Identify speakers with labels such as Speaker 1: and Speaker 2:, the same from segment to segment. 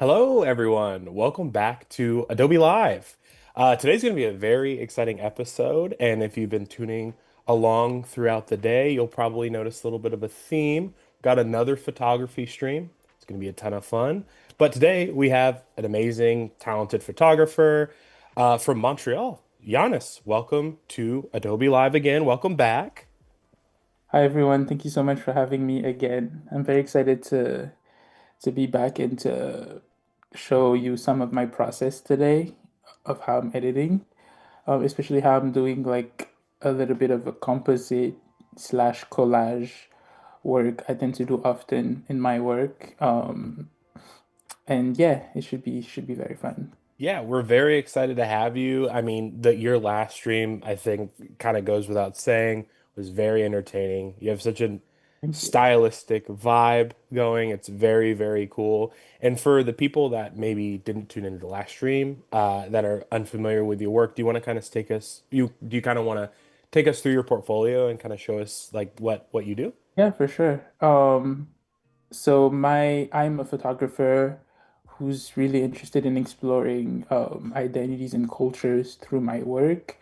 Speaker 1: Hello, everyone. Welcome back to Adobe Live. Today's going to be a very exciting episode, and if you've been tuning along throughout the day, you'll probably notice a little bit of a theme. Got another photography stream. It's going to be a ton of fun. But today we have an amazing, talented photographer from Montreal. Yannis, welcome to Adobe Live again. Welcome back.
Speaker 2: Hi everyone, thank you so much for having me again. I'm very excited to be back and to show you some of my process today of how I'm editing, especially how I'm doing like a little bit of a composite slash collage work I tend to do often in my work. And yeah, it should be very fun.
Speaker 1: Yeah, we're very excited to have you. I mean, your last stream, I think, kind of goes without saying, was very entertaining. You have such a
Speaker 2: Thank you.
Speaker 1: stylistic vibe going. It's very, very cool. And for the people that maybe didn't tune into the last stream, that are unfamiliar with your work, do you want to kind of take us, do you kind of want to take us through your portfolio and kind of show us like what you do?
Speaker 2: Yeah, for sure. I'm a photographer who's really interested in exploring identities and cultures through my work.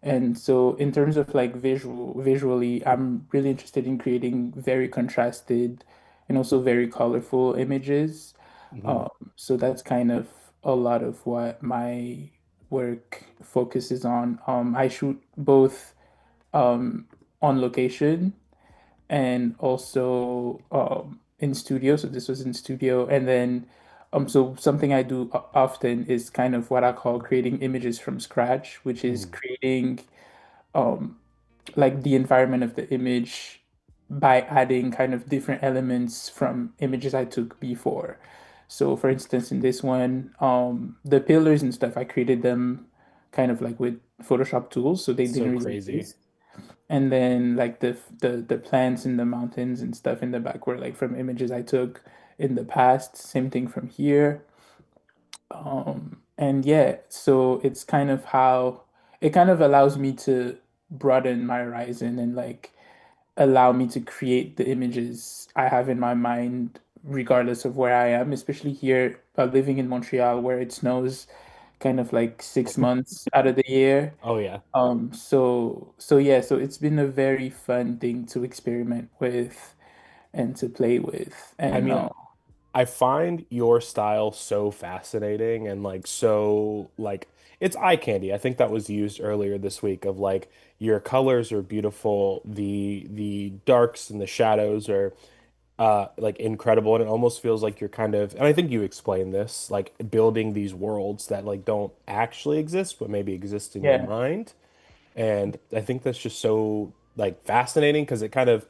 Speaker 2: And so in terms of like visually, I'm really interested in creating very contrasted and also very colorful images.
Speaker 1: Mhm.
Speaker 2: Um, so that's kind of a lot of what my work focuses on. I shoot both um, on location and also in studio. So this was in studio, and then so something I do often is kind of what I call creating images from scratch, which is
Speaker 1: Mhm.
Speaker 2: creating um, like the environment of the image by adding kind of different elements from images I took before. So for instance, in this one, the pillars and stuff, I created them kind of like with Photoshop tools, so they
Speaker 1: So
Speaker 2: didn't really
Speaker 1: crazy.
Speaker 2: exist. And then like the plants in the mountains and stuff in the back were like from images I took in the past. Same thing from here. And yeah, so it's kind of how it kind of allows me to broaden my horizon and like allow me to create the images I have in my mind, regardless of where I am, especially here, living in Montreal, where it snows kind of like 6 months out of the year.
Speaker 1: Oh yeah.
Speaker 2: So yeah, so it's been a very fun thing to experiment with and to play with.
Speaker 1: I
Speaker 2: And
Speaker 1: mean, I find your style so fascinating and like so like it's eye candy. I think that was used earlier this week of like your colors are beautiful, the darks and the shadows are like incredible and it almost feels like you're kind of and I think you explained this like building these worlds that like don't actually exist but maybe exist in your
Speaker 2: yeah.
Speaker 1: mind. And I think that's just so like fascinating because it kind of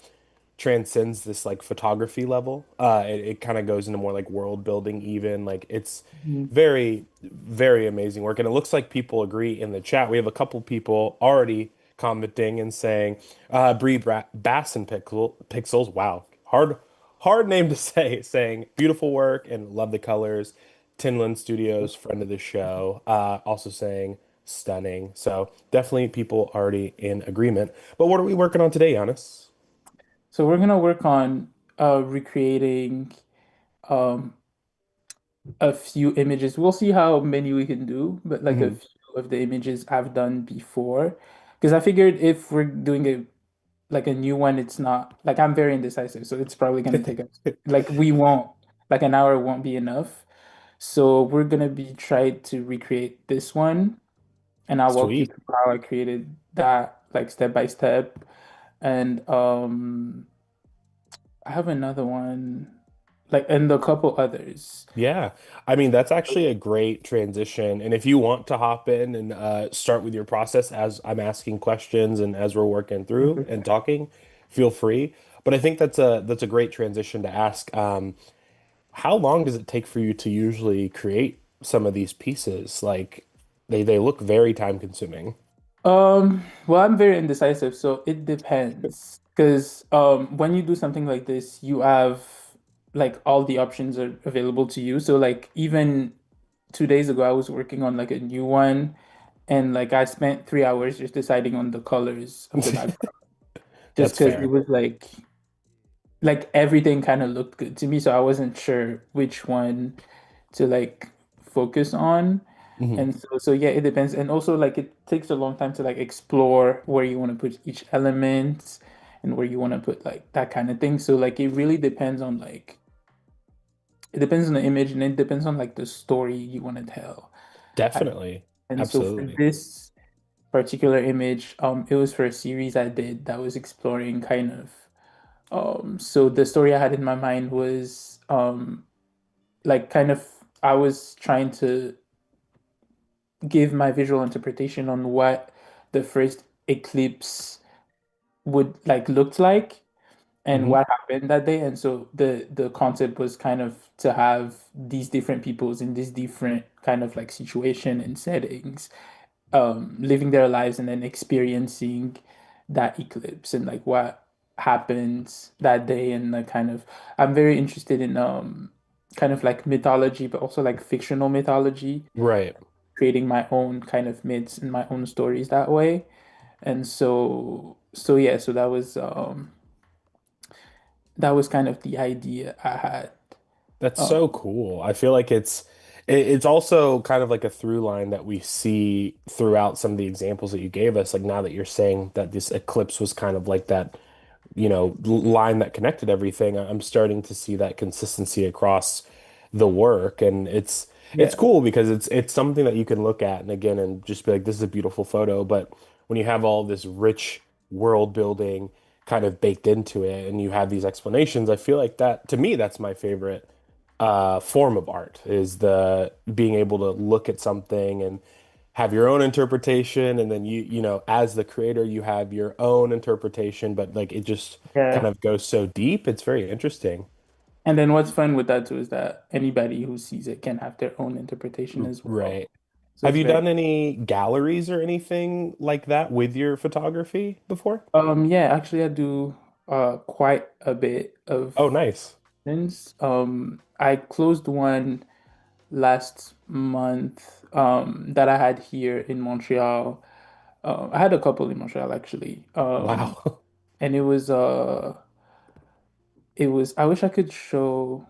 Speaker 1: transcends this like photography level. It kind of goes into more like world building even. Like it's
Speaker 2: Mhm.
Speaker 1: very, very amazing work. And it looks like people agree in the chat. We have a couple people already commenting and saying, Bree Basson Pixels. Wow. Hard name to say, saying beautiful work and love the colors. Tinland Studios, friend of the show, also saying stunning. So definitely people already in agreement. But what are we working on today, Giannis?
Speaker 2: So we're gonna work on recreating um a few images. We'll see how many we can do, but like a
Speaker 1: Mhm.
Speaker 2: few of the images I've done before. Because I figured if we're doing a like a new one, it's not like I'm very indecisive, so it's probably gonna take us like we won't like an hour won't be enough. So we're gonna be trying to recreate this one, and I'll walk you
Speaker 1: Sweet.
Speaker 2: through how I created that like step by step. And I have another one, like and a couple others.
Speaker 1: Yeah. I mean, that's actually a great transition. And if you want to hop in and start with your process as I'm asking questions and as we're working through and talking, feel free. But I think that's a great transition to ask. How long does it take for you to usually create some of these pieces? Like they look very time consuming.
Speaker 2: Well, I'm very indecisive, so it depends. Because when you do something like this, you have like all the options are available to you. So like even 2 days ago, I was working on like a new one, and like I spent 3 hours just deciding on the colors of the background, just
Speaker 1: That's
Speaker 2: because it
Speaker 1: fair.
Speaker 2: was like everything kind of looked good to me, so I wasn't sure which one to like focus on.
Speaker 1: Hmm.
Speaker 2: And so yeah, it depends. And also like it takes a long time to like explore where you want to put each element and where you want to put like that kind of thing. So like it really depends on like it depends on the image and it depends on like the story you want to tell. I,
Speaker 1: Definitely.
Speaker 2: and so for
Speaker 1: Absolutely.
Speaker 2: this particular image, it was for a series I did that was exploring kind of so the story I had in my mind was like kind of I was trying to give my visual interpretation on what the first eclipse would like looked like and
Speaker 1: Hmm.
Speaker 2: what happened that day. And so the concept was kind of to have these different peoples in this different kind of like situation and settings, living their lives and then experiencing that eclipse and like what happened that day and the kind of I'm very interested in kind of like mythology, but also like fictional mythology,
Speaker 1: Right.
Speaker 2: creating my own kind of myths and my own stories that way. And so yeah, so that was kind of the idea I had.
Speaker 1: That's
Speaker 2: Um,
Speaker 1: so cool. I feel like it's also kind of like a through line that we see throughout some of the examples that you gave us. Like now that you're saying that this eclipse was kind of like that, line that connected everything, I'm starting to see that consistency across the work, and it's
Speaker 2: yeah,
Speaker 1: cool because it's something that you can look at and again and just be like, this is a beautiful photo. But when you have all this rich world building kind of baked into it, and you have these explanations, I feel like that to me that's my favorite form of art is the being able to look at something and have your own interpretation, and then as the creator you have your own interpretation, but like it just kind
Speaker 2: yeah.
Speaker 1: of goes so deep. It's very interesting.
Speaker 2: And then what's fun with that too is that anybody who sees it can have their own interpretation as well.
Speaker 1: Right.
Speaker 2: So
Speaker 1: Have
Speaker 2: it's
Speaker 1: you
Speaker 2: very
Speaker 1: done any galleries or anything like that with your photography before?
Speaker 2: yeah, actually I do quite a bit of
Speaker 1: Oh, nice.
Speaker 2: things. I closed one last month that I had here in Montreal. I had a couple in Montreal actually.
Speaker 1: Wow.
Speaker 2: And it was I wish I could show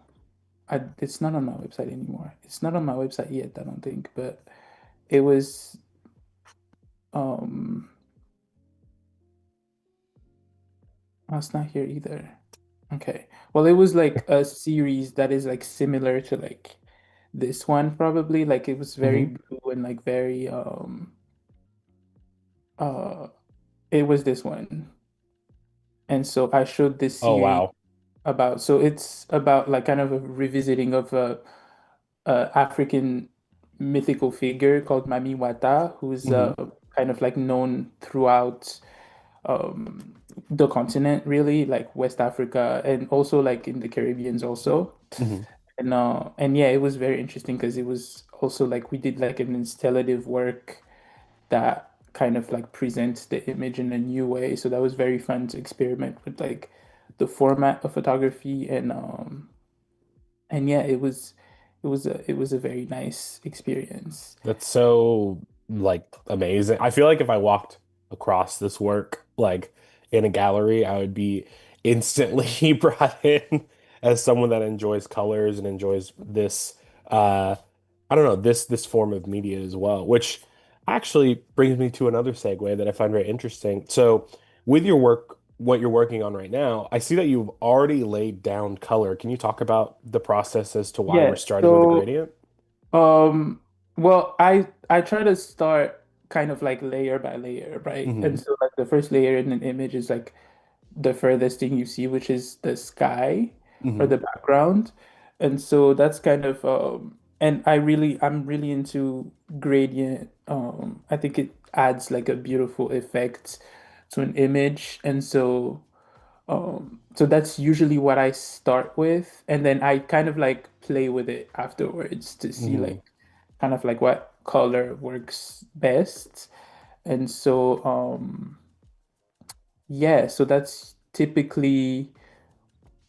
Speaker 2: it's not on my website anymore. It's not on my website yet, I don't think, but it was um oh, it's not here either. Okay. Well, it was like a series that is like similar to like this one probably. Like it was very
Speaker 1: Hmm.
Speaker 2: blue and like very uh it was this one. And so I showed this
Speaker 1: Oh,
Speaker 2: series
Speaker 1: wow.
Speaker 2: about so it's about like kind of a revisiting of a African mythical figure called Mami Wata, who's
Speaker 1: Hmm.
Speaker 2: kind of like known throughout um, the continent, really, like West Africa and also like in the Caribbeans also.
Speaker 1: Hmm.
Speaker 2: And yeah, it was very interesting because it was also like we did like an installative work that kind of like presents the image in a new way. So that was very fun to experiment with like the format of photography and yeah, it was a very nice experience.
Speaker 1: That's so like amazing. I feel like if I walked across this work like in a gallery, I would be instantly brought in as someone that enjoys colors and enjoys this I don't know, this form of media as well, which actually brings me to another segue that I find very interesting. So, with your work, what you're working on right now, I see that you've already laid down color. Can you talk about the process as to why we're
Speaker 2: Yeah,
Speaker 1: starting with the
Speaker 2: so
Speaker 1: gradient?
Speaker 2: well, I try to start kind of like layer by layer, right? And
Speaker 1: Hmm.
Speaker 2: so like the first layer in an image is like the furthest thing you see, which is the sky or
Speaker 1: Hmm.
Speaker 2: the background. And so that's kind of and I'm really into gradient. I think it adds like a beautiful effect to an image. And so that's usually what I start with, and then I kind of like play with it afterwards to see
Speaker 1: Hmm.
Speaker 2: like kind of like what color works best. And so yeah, so that's typically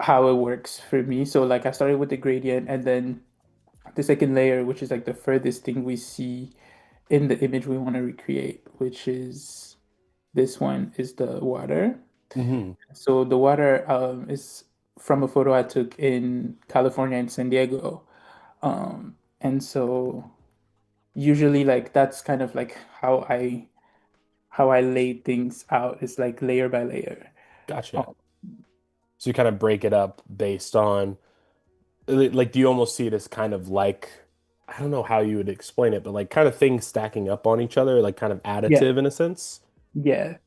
Speaker 2: how it works for me. So like I started with the gradient and then the second layer, which is like the furthest thing we see in the image we want to recreate, which is this one is the water.
Speaker 1: Hmm.
Speaker 2: So the water is from a photo I took in California in San Diego. And so usually like that's kind of like how I lay things out. It's like layer by layer.
Speaker 1: Gotcha.
Speaker 2: Um,
Speaker 1: So you kind of break it up based on like do you almost see it as kind of like I don't know how you would explain it, but like kind of things stacking up on each other, like kind of
Speaker 2: yeah,
Speaker 1: additive in a sense?
Speaker 2: yeah.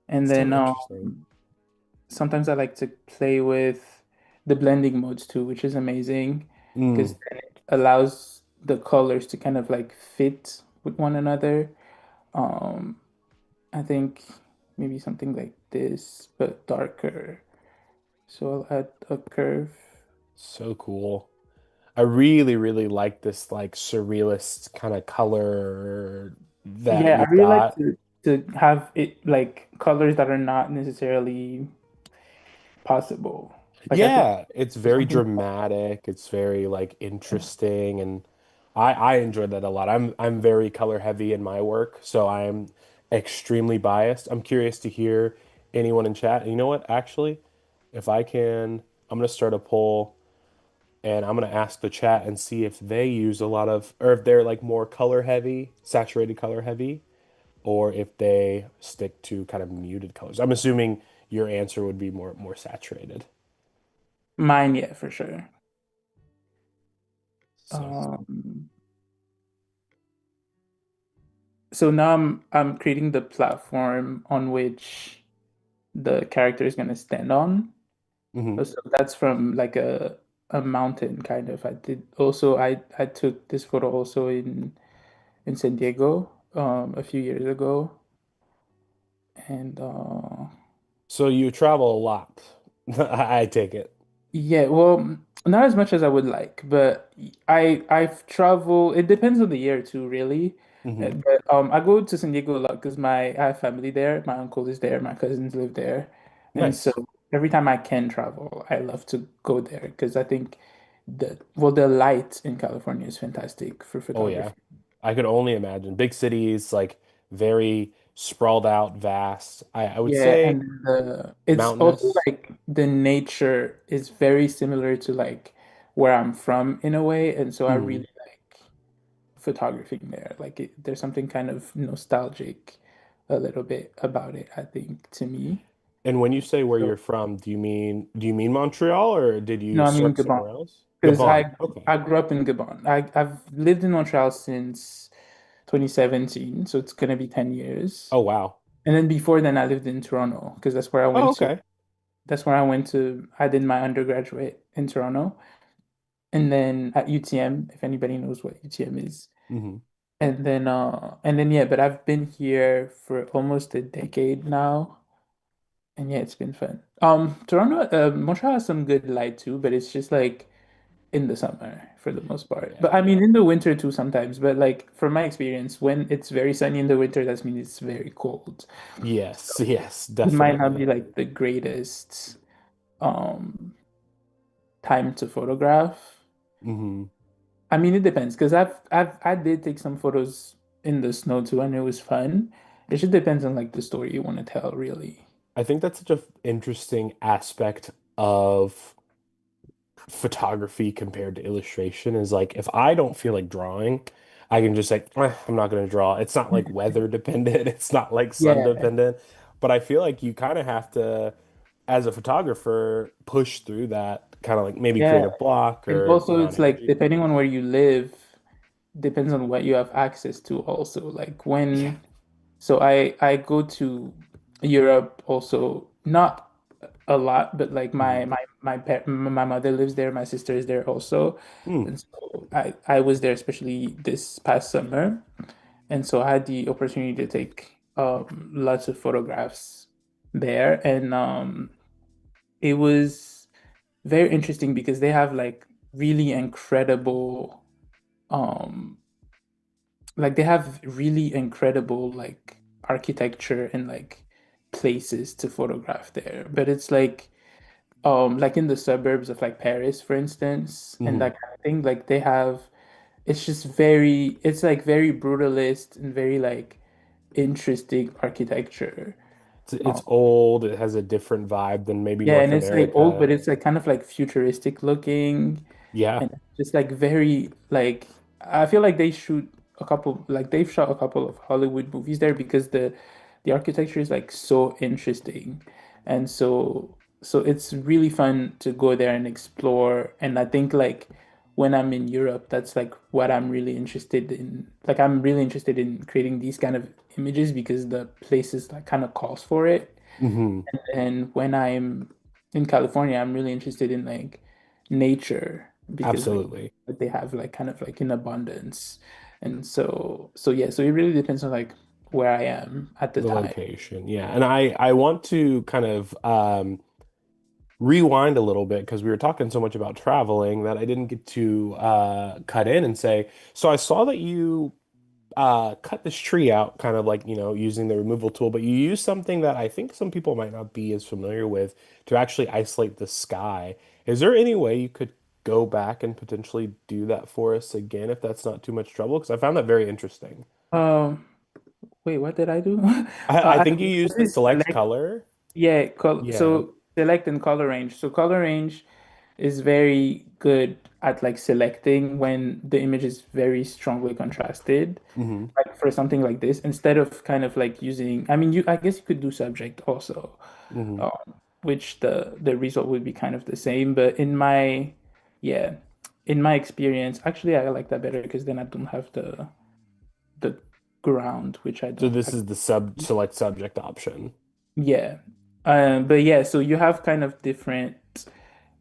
Speaker 2: And
Speaker 1: So
Speaker 2: then
Speaker 1: interesting.
Speaker 2: sometimes I like to play with the blending modes too, which is amazing because
Speaker 1: Mm,
Speaker 2: then it allows the colors to kind of like fit with one another. Um, I think maybe something like this, but darker. So I'll add a curve.
Speaker 1: so cool. I really, really like this like surrealist kind of color that
Speaker 2: Yeah, I
Speaker 1: you've
Speaker 2: really like
Speaker 1: got.
Speaker 2: to have it like colors that are not necessarily possible. Like I think
Speaker 1: Yeah, it's
Speaker 2: there's
Speaker 1: very
Speaker 2: something.
Speaker 1: dramatic. It's very like interesting and I enjoy that a lot. I'm very color heavy in my work, so I'm extremely biased. I'm curious to hear anyone in chat. And you know what? Actually, if I can, I'm gonna start a poll and I'm gonna ask the chat and see if they use a lot of or if they're like more color heavy, saturated color heavy, or if they stick to kind of muted colors. I'm assuming your answer would be more saturated.
Speaker 2: Mine, yeah, for sure.
Speaker 1: So cool.
Speaker 2: Um, so now I'm creating the platform on which the character is gonna stand on.
Speaker 1: Hmm.
Speaker 2: So that's from like a mountain kind of. I did also I took this photo also in San Diego a few years ago, and
Speaker 1: So you travel a lot. I take it.
Speaker 2: yeah, well, not as much as I would like, but I've traveled. It depends on the year too, really.
Speaker 1: Hmm.
Speaker 2: But I go to San Diego a lot because I have family there. My uncle is there. My cousins live there, and so
Speaker 1: Nice.
Speaker 2: every time I can travel, I love to go there because I think the light in California is fantastic for
Speaker 1: Oh yeah.
Speaker 2: photography.
Speaker 1: I could only imagine. Big cities, like very sprawled out, vast. I would
Speaker 2: Yeah,
Speaker 1: say
Speaker 2: and it's also
Speaker 1: mountainous.
Speaker 2: like the nature is very similar to like where I'm from in a way, and so I
Speaker 1: Hmm.
Speaker 2: really like photographing there. Like there's something kind of nostalgic a little bit about it, I think, to me.
Speaker 1: And when you say where
Speaker 2: So
Speaker 1: you're from, do you mean Montreal or did you
Speaker 2: no, I mean
Speaker 1: start
Speaker 2: Gabon,
Speaker 1: somewhere else?
Speaker 2: because
Speaker 1: Gabon.
Speaker 2: I
Speaker 1: Okay.
Speaker 2: I grew up in Gabon. I've lived in Montreal since 2017, so it's gonna be 10 years.
Speaker 1: Oh wow.
Speaker 2: And then before then, I lived in Toronto because
Speaker 1: Oh, okay.
Speaker 2: that's where I went to. I did my undergraduate in Toronto. And then at UTM, if anybody knows what UTM is.
Speaker 1: Hmm.
Speaker 2: And then yeah, but I've been here for almost a decade now. And yeah, it's been fun. Toronto, Montreal has some good light too, but it's just like in the summer for the most part. But I
Speaker 1: Yeah.
Speaker 2: mean in the winter too sometimes. But like from my experience, when it's very sunny in the winter, that means it's very cold.
Speaker 1: Yes, yes,
Speaker 2: It might not be
Speaker 1: definitely.
Speaker 2: like the greatest um time to photograph.
Speaker 1: Hmm.
Speaker 2: I mean, it depends because I did take some photos in the snow too, and it was fun. It just depends on like the story you want to tell, really.
Speaker 1: I think that's such a interesting aspect of photography compared to illustration is like if I don't feel like drawing, I can just say, I'm not going to draw. It's not like weather dependent, it's not like sun
Speaker 2: Yeah,
Speaker 1: dependent, but I feel like you kind of have to, as a photographer, push through that, kind of like maybe
Speaker 2: yeah.
Speaker 1: create a block
Speaker 2: And
Speaker 1: or
Speaker 2: also,
Speaker 1: run out
Speaker 2: it's
Speaker 1: of
Speaker 2: like
Speaker 1: energy.
Speaker 2: depending on where you live, depends on what you have access to. Also, like
Speaker 1: Yeah.
Speaker 2: so I go to Europe also, not a lot, but like
Speaker 1: Hmm.
Speaker 2: my mother lives there, my sister is there also,
Speaker 1: Hmm.
Speaker 2: and so I was there especially this past summer. And so I had the opportunity to take lots of photographs there. And it was very interesting because they have like really incredible, um, like they have really incredible like architecture and like places to photograph there. But it's like in the suburbs of like Paris, for instance, and
Speaker 1: Hmm.
Speaker 2: that kind of thing, like they have it's just it's like very brutalist and very like interesting architecture.
Speaker 1: It's
Speaker 2: Um,
Speaker 1: old, it has a different vibe than maybe
Speaker 2: yeah,
Speaker 1: North
Speaker 2: and it's like old,
Speaker 1: America.
Speaker 2: but it's like kind of like futuristic looking,
Speaker 1: Yeah.
Speaker 2: and just like very like. I feel like they shoot a couple, like they've shot a couple of Hollywood movies there because the architecture is like so interesting, and so it's really fun to go there and explore. And I think like when I'm in Europe, that's like what I'm really interested in. Like I'm really interested in creating these kind of images because the places like kind of calls for it.
Speaker 1: Hmm.
Speaker 2: And when I'm in California, I'm really interested in like nature because
Speaker 1: Absolutely.
Speaker 2: like they have like kind of like in abundance. And so yeah, so it really depends on like where I am at the
Speaker 1: The
Speaker 2: time.
Speaker 1: location. Yeah. And I want to kind of rewind a little bit because we were talking so much about traveling that I didn't get to cut in and say, so I saw that you cut this tree out kind of like, using the removal tool, but you use something that I think some people might not be as familiar with to actually isolate the sky. Is there any way you could go back and potentially do that for us again if that's not too much trouble? Because I found that very interesting.
Speaker 2: Um, Wait, what did I do?
Speaker 1: I
Speaker 2: I
Speaker 1: think you used the
Speaker 2: did
Speaker 1: select
Speaker 2: select,
Speaker 1: color.
Speaker 2: yeah,
Speaker 1: Yeah.
Speaker 2: so select and color range. So color range is very good at like selecting when the image is very strongly contrasted.
Speaker 1: Hmm.
Speaker 2: Like for something like this, instead of kind of like using, I mean, I guess you could do subject also,
Speaker 1: Hmm.
Speaker 2: which the result would be kind of the same. But yeah, in my experience, actually, I like that better because then I don't have the ground, which I
Speaker 1: So
Speaker 2: don't.
Speaker 1: this is the sub select subject option.
Speaker 2: Yeah. But yeah, so you have kind of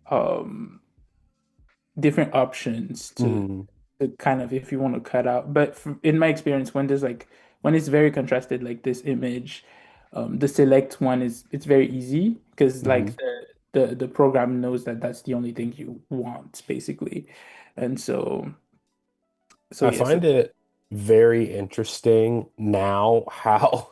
Speaker 2: um different options
Speaker 1: Hmm.
Speaker 2: to kind of if you want to cut out. But in my experience, when there's like when it's very contrasted like this image, the select one is it's very easy because
Speaker 1: Hmm.
Speaker 2: like the program knows that that's the only thing you want basically, and so
Speaker 1: I
Speaker 2: yeah, so
Speaker 1: find it very interesting now how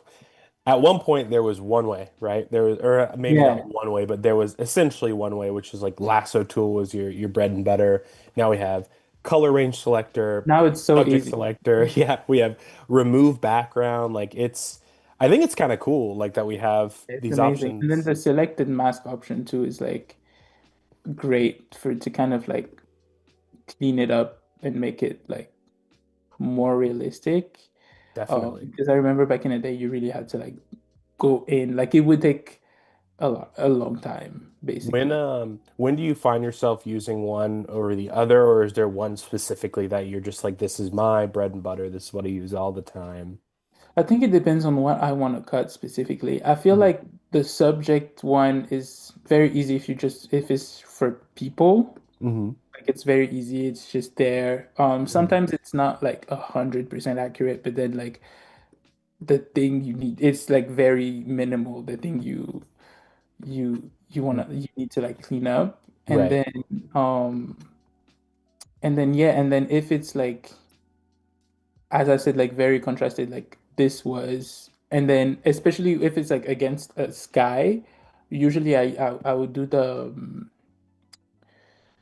Speaker 1: at one point there was one way, right? There was, or maybe not
Speaker 2: yeah.
Speaker 1: one way, but there was essentially one way, which is like lasso tool was your bread and butter. Now we have color range selector,
Speaker 2: Now it's so
Speaker 1: subject
Speaker 2: easy.
Speaker 1: selector. Yeah, we have remove background. Like I think it's kind of cool, like that we have
Speaker 2: It's
Speaker 1: these
Speaker 2: amazing. And then
Speaker 1: options.
Speaker 2: the selected mask option too is like great for to kind of like clean it up and make it like more realistic.
Speaker 1: Definitely.
Speaker 2: Because I remember back in the day, you really had to like go in, like it would take a long time,
Speaker 1: When
Speaker 2: basically.
Speaker 1: when do you find yourself using one or the other, or is there one specifically that you're just like, this is my bread and butter, this is what I use all the time?
Speaker 2: I think it depends on what I want to cut specifically. I feel
Speaker 1: Hmm.
Speaker 2: like the subject one is very easy if you just if it's for people.
Speaker 1: Hmm.
Speaker 2: Like it's very easy. It's just there.
Speaker 1: Hmm.
Speaker 2: Sometimes it's not like 100% accurate, but then like the thing you need, it's like very minimal. The thing you wanna you need to like clean up,
Speaker 1: Right.
Speaker 2: um and then yeah, and then if it's like as I said, like very contrasted, like this was, and then especially if it's like against a sky, usually I would do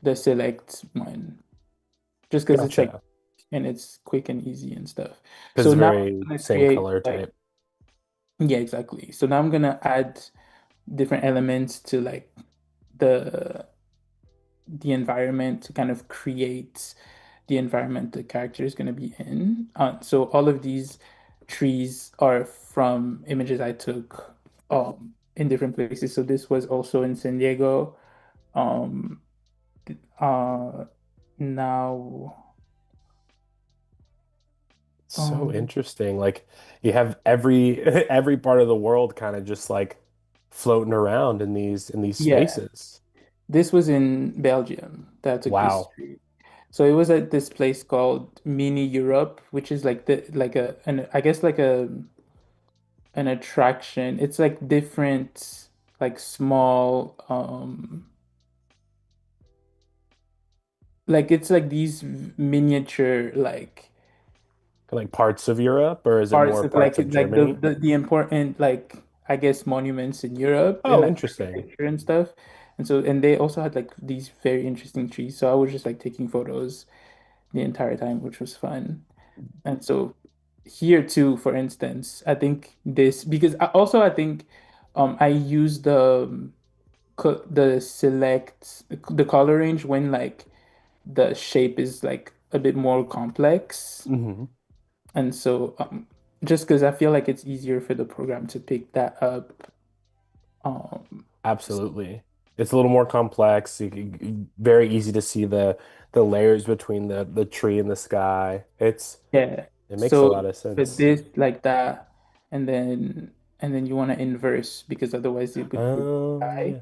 Speaker 2: the select one just because it's like
Speaker 1: Gotcha.
Speaker 2: and it's quick and easy and stuff.
Speaker 1: Because
Speaker 2: So
Speaker 1: it's
Speaker 2: now
Speaker 1: very
Speaker 2: I'm gonna
Speaker 1: same
Speaker 2: create
Speaker 1: color
Speaker 2: like
Speaker 1: type.
Speaker 2: yeah, exactly. So now I'm gonna add different elements to like the the environment to kind of create the environment the character is going to be in. So all of these trees are from images I took in different places. So this was also in San Diego. Um, uh, now,
Speaker 1: So
Speaker 2: um,
Speaker 1: interesting. Like you have every every part of the world kind of just like floating around in these
Speaker 2: yeah,
Speaker 1: spaces.
Speaker 2: this was in Belgium that I took this
Speaker 1: Wow.
Speaker 2: tree. So it was at this place called Mini Europe, which is like the like I guess like an attraction. It's like different, like small, like it's like these miniature like
Speaker 1: Like parts of Europe, or is it
Speaker 2: parts
Speaker 1: more
Speaker 2: of
Speaker 1: parts of
Speaker 2: like
Speaker 1: Germany?
Speaker 2: the important like I guess monuments in Europe and
Speaker 1: Oh,
Speaker 2: like
Speaker 1: interesting.
Speaker 2: architecture and stuff. And so and they also had like these very interesting trees. So I was just like taking photos the entire time, which was fun. And so here too, for instance, I think this because also I think I use the select the color range when like the shape is like a bit more complex.
Speaker 1: Hmm.
Speaker 2: And so just because I feel like it's easier for the program to pick that up. Um,
Speaker 1: Absolutely. It's a little more complex. Very easy to see the layers between the tree and the sky.
Speaker 2: yeah.
Speaker 1: It makes a lot
Speaker 2: So
Speaker 1: of
Speaker 2: for
Speaker 1: sense.
Speaker 2: this like that, and then you want to inverse because otherwise it would
Speaker 1: Oh
Speaker 2: die.
Speaker 1: yeah.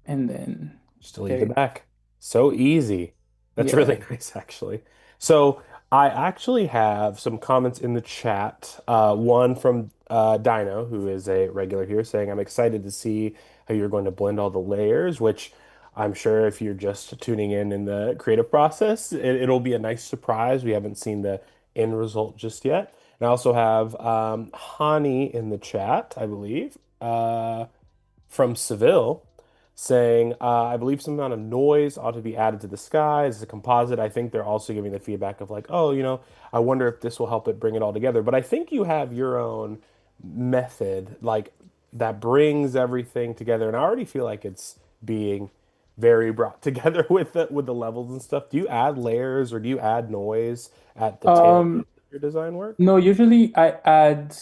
Speaker 2: And then
Speaker 1: Just delete the
Speaker 2: there,
Speaker 1: back. So easy. That's
Speaker 2: yeah.
Speaker 1: really nice, actually. So I actually have some comments in the chat. One from Dino, who is a regular here, saying, I'm excited to see how you're going to blend all the layers, which I'm sure if you're just tuning in the creative process, it'll be a nice surprise. We haven't seen the end result just yet. And I also have Hani in the chat, I believe. From Seville saying, I believe some amount of noise ought to be added to the sky as a composite. I think they're also giving the feedback of like, oh, I wonder if this will help it bring it all together. But I think you have your own method, like that brings everything together. And I already feel like it's being very brought together with the levels and stuff. Do you add layers or do you add noise at the tail end
Speaker 2: Um,
Speaker 1: of your design work?
Speaker 2: no, usually I add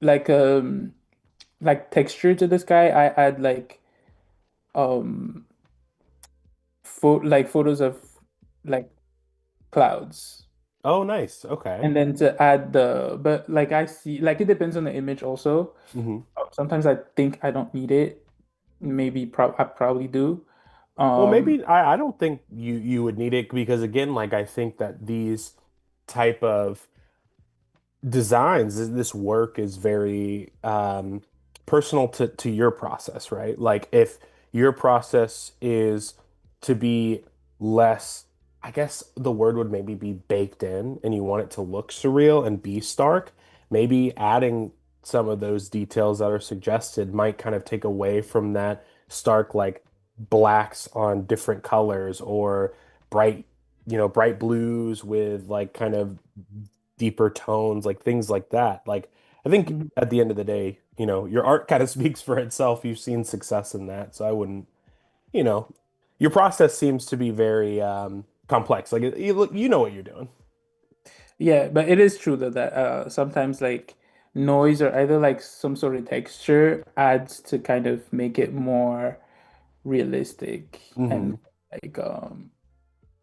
Speaker 2: like like texture to the sky. I add like um photos of like clouds.
Speaker 1: Oh, nice. Okay.
Speaker 2: And then to add but like I see, like it depends on the image also.
Speaker 1: Hmm.
Speaker 2: Sometimes I think I don't need it. Maybe I probably do.
Speaker 1: Well,
Speaker 2: Um,
Speaker 1: maybe I don't think you would need it because again, like I think that these type of designs, this work is very personal to your process, right? Like if your process is to be less, I guess the word would maybe be baked in, and you want it to look surreal and be stark, maybe adding some of those details that are suggested might kind of take away from that stark like blacks on different colors or bright, bright blues with like kind of deeper tones, like things like that. Like I think
Speaker 2: mhm.
Speaker 1: at the end of the day, your art kind of speaks for itself. You've seen success in that, so I wouldn't, you know, your process seems to be very complex. Like you know what you're doing.
Speaker 2: Yeah, but it is true though that sometimes like noise or either like some sort of texture adds to kind of make it more realistic and
Speaker 1: Hmm.
Speaker 2: like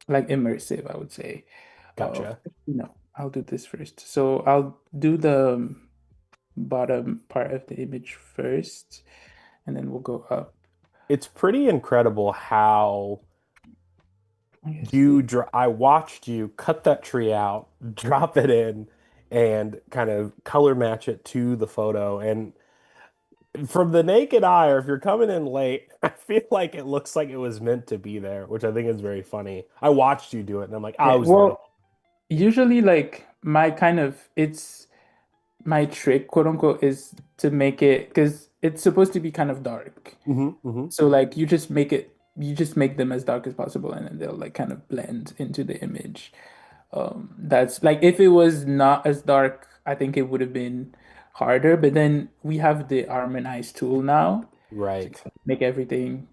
Speaker 2: like immersive, I would say.
Speaker 1: Gotcha.
Speaker 2: I'll do this first. So I'll do the bottom part of the image first, and then we'll go up.
Speaker 1: It's pretty incredible how
Speaker 2: I guess the
Speaker 1: I watched you cut that tree out, drop it in, and kind of color match it to the photo. And from the naked eye, or if you're coming in late, I feel like it looks like it was meant to be there, which I think is very funny. I watched you do it, and I'm like, I
Speaker 2: yeah,
Speaker 1: was there.
Speaker 2: well, usually like my kind of it's my trick, quote unquote, is to make it because it's supposed to be kind of dark.
Speaker 1: Hmm. Hmm.
Speaker 2: So like you just make them as dark as possible and then they'll like kind of blend into the image. That's like if it was not as dark, I think it would have been harder, but then we have the harmonize tool now to
Speaker 1: Right.
Speaker 2: make everything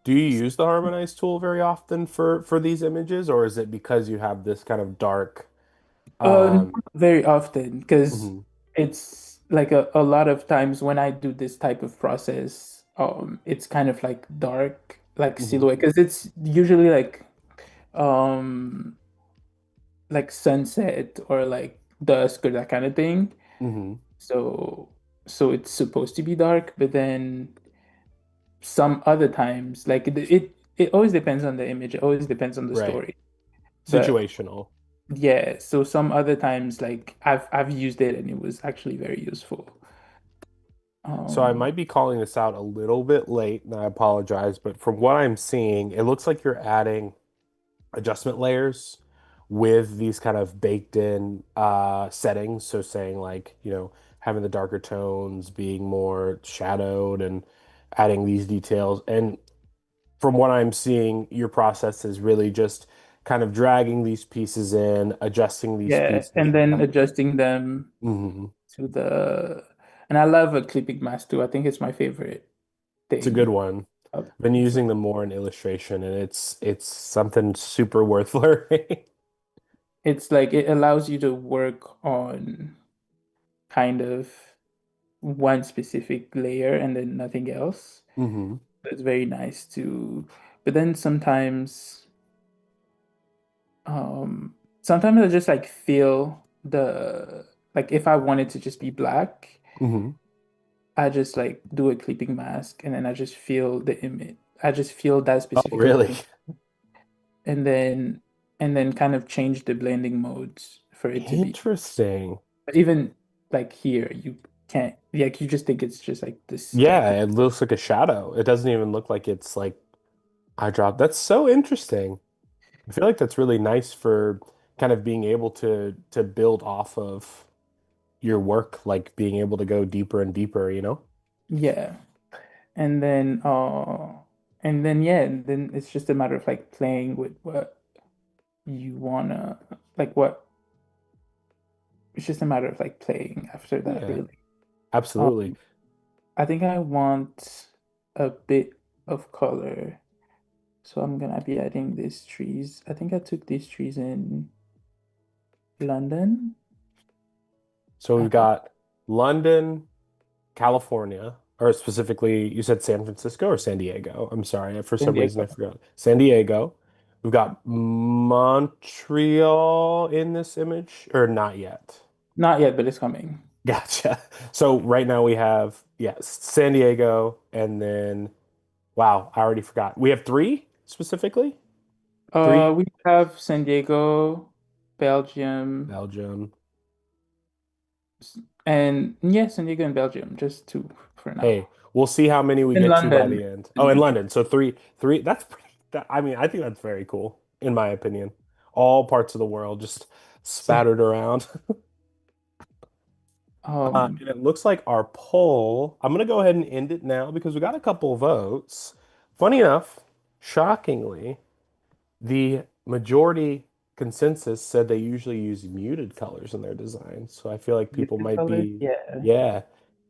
Speaker 1: Do you use the Harmonize tool very often for these images, or is it because you have this kind of dark?
Speaker 2: not
Speaker 1: Um,
Speaker 2: very often because
Speaker 1: mhm,
Speaker 2: it's like a lot of times when I do this type of process, it's kind of like dark, like
Speaker 1: mhm,
Speaker 2: silhouette, because it's usually um like sunset or like dusk or that kind of thing.
Speaker 1: mhm.
Speaker 2: So so it's supposed to be dark, but then some other times, like it always depends on the image, it always depends on the
Speaker 1: Right.
Speaker 2: story. But
Speaker 1: Situational.
Speaker 2: yeah, so some other times like I've used it and it was actually very useful.
Speaker 1: So I
Speaker 2: Um
Speaker 1: might be calling this out a little bit late, and I apologize, but from what I'm seeing, it looks like you're adding adjustment layers with these kind of baked in settings. So saying like, having the darker tones being more shadowed and adding these details. And from what I'm seeing, your process is really just kind of dragging these pieces in, adjusting these
Speaker 2: yeah,
Speaker 1: pieces.
Speaker 2: and then adjusting them
Speaker 1: Mhm.
Speaker 2: to the and I love a clipping mask too. I think it's my favorite
Speaker 1: It's a good
Speaker 2: thing.
Speaker 1: one.
Speaker 2: Of
Speaker 1: Been
Speaker 2: it's
Speaker 1: using them more in illustration, and it's something super worth learning.
Speaker 2: it's like it allows you to work on kind of one specific layer and then nothing else.
Speaker 1: Hmm.
Speaker 2: It's very nice to, but then um, sometimes I just like feel like if I wanted to just be black,
Speaker 1: Hmm.
Speaker 2: I just like do a clipping mask and then I just feel the image. I just feel that
Speaker 1: Oh,
Speaker 2: specific
Speaker 1: really?
Speaker 2: lighting and then kind of change the blending modes for it to be.
Speaker 1: Interesting.
Speaker 2: But even like here, you can't like you just think it's just like this.
Speaker 1: Yeah, it looks like a shadow. It doesn't even look like it's like eye drop. That's so interesting. I feel like that's really nice for kind of being able to build off of your work, like being able to go deeper and deeper, you know?
Speaker 2: Yeah. And then yeah, and then it's just a matter of like playing with what you wanna like what it's just a matter of like playing after that
Speaker 1: Yeah,
Speaker 2: really.
Speaker 1: absolutely.
Speaker 2: Um I think I want a bit of color. So I'm gonna be adding these trees. I think I took these trees in London.
Speaker 1: So
Speaker 2: I
Speaker 1: we've
Speaker 2: think
Speaker 1: got London, California, or specifically, you said San Francisco or San Diego? I'm sorry, for
Speaker 2: San
Speaker 1: some reason I
Speaker 2: Diego.
Speaker 1: forgot. San Diego. We've got Montreal in this image, or not yet.
Speaker 2: Not yet, but it's coming.
Speaker 1: Gotcha. So right now we have, yes, San Diego, and then, wow, I already forgot. We have three specifically? Three?
Speaker 2: We have San Diego, Belgium,
Speaker 1: Belgium.
Speaker 2: and yeah, San Diego and Belgium, just two for now.
Speaker 1: Hey, we'll see how many we
Speaker 2: In
Speaker 1: get to by
Speaker 2: London.
Speaker 1: the end.
Speaker 2: In
Speaker 1: Oh, in
Speaker 2: London.
Speaker 1: London. So three. That's pretty, I mean, I think that's very cool, in my opinion. All parts of the world just
Speaker 2: So,
Speaker 1: spattered around.
Speaker 2: um,
Speaker 1: And it looks like our poll, I'm going to go ahead and end it now because we got a couple of votes. Funny enough, shockingly, the majority consensus said they usually use muted colors in their design. So I feel like people
Speaker 2: muted
Speaker 1: might
Speaker 2: colors.
Speaker 1: be,
Speaker 2: Yeah.
Speaker 1: yeah,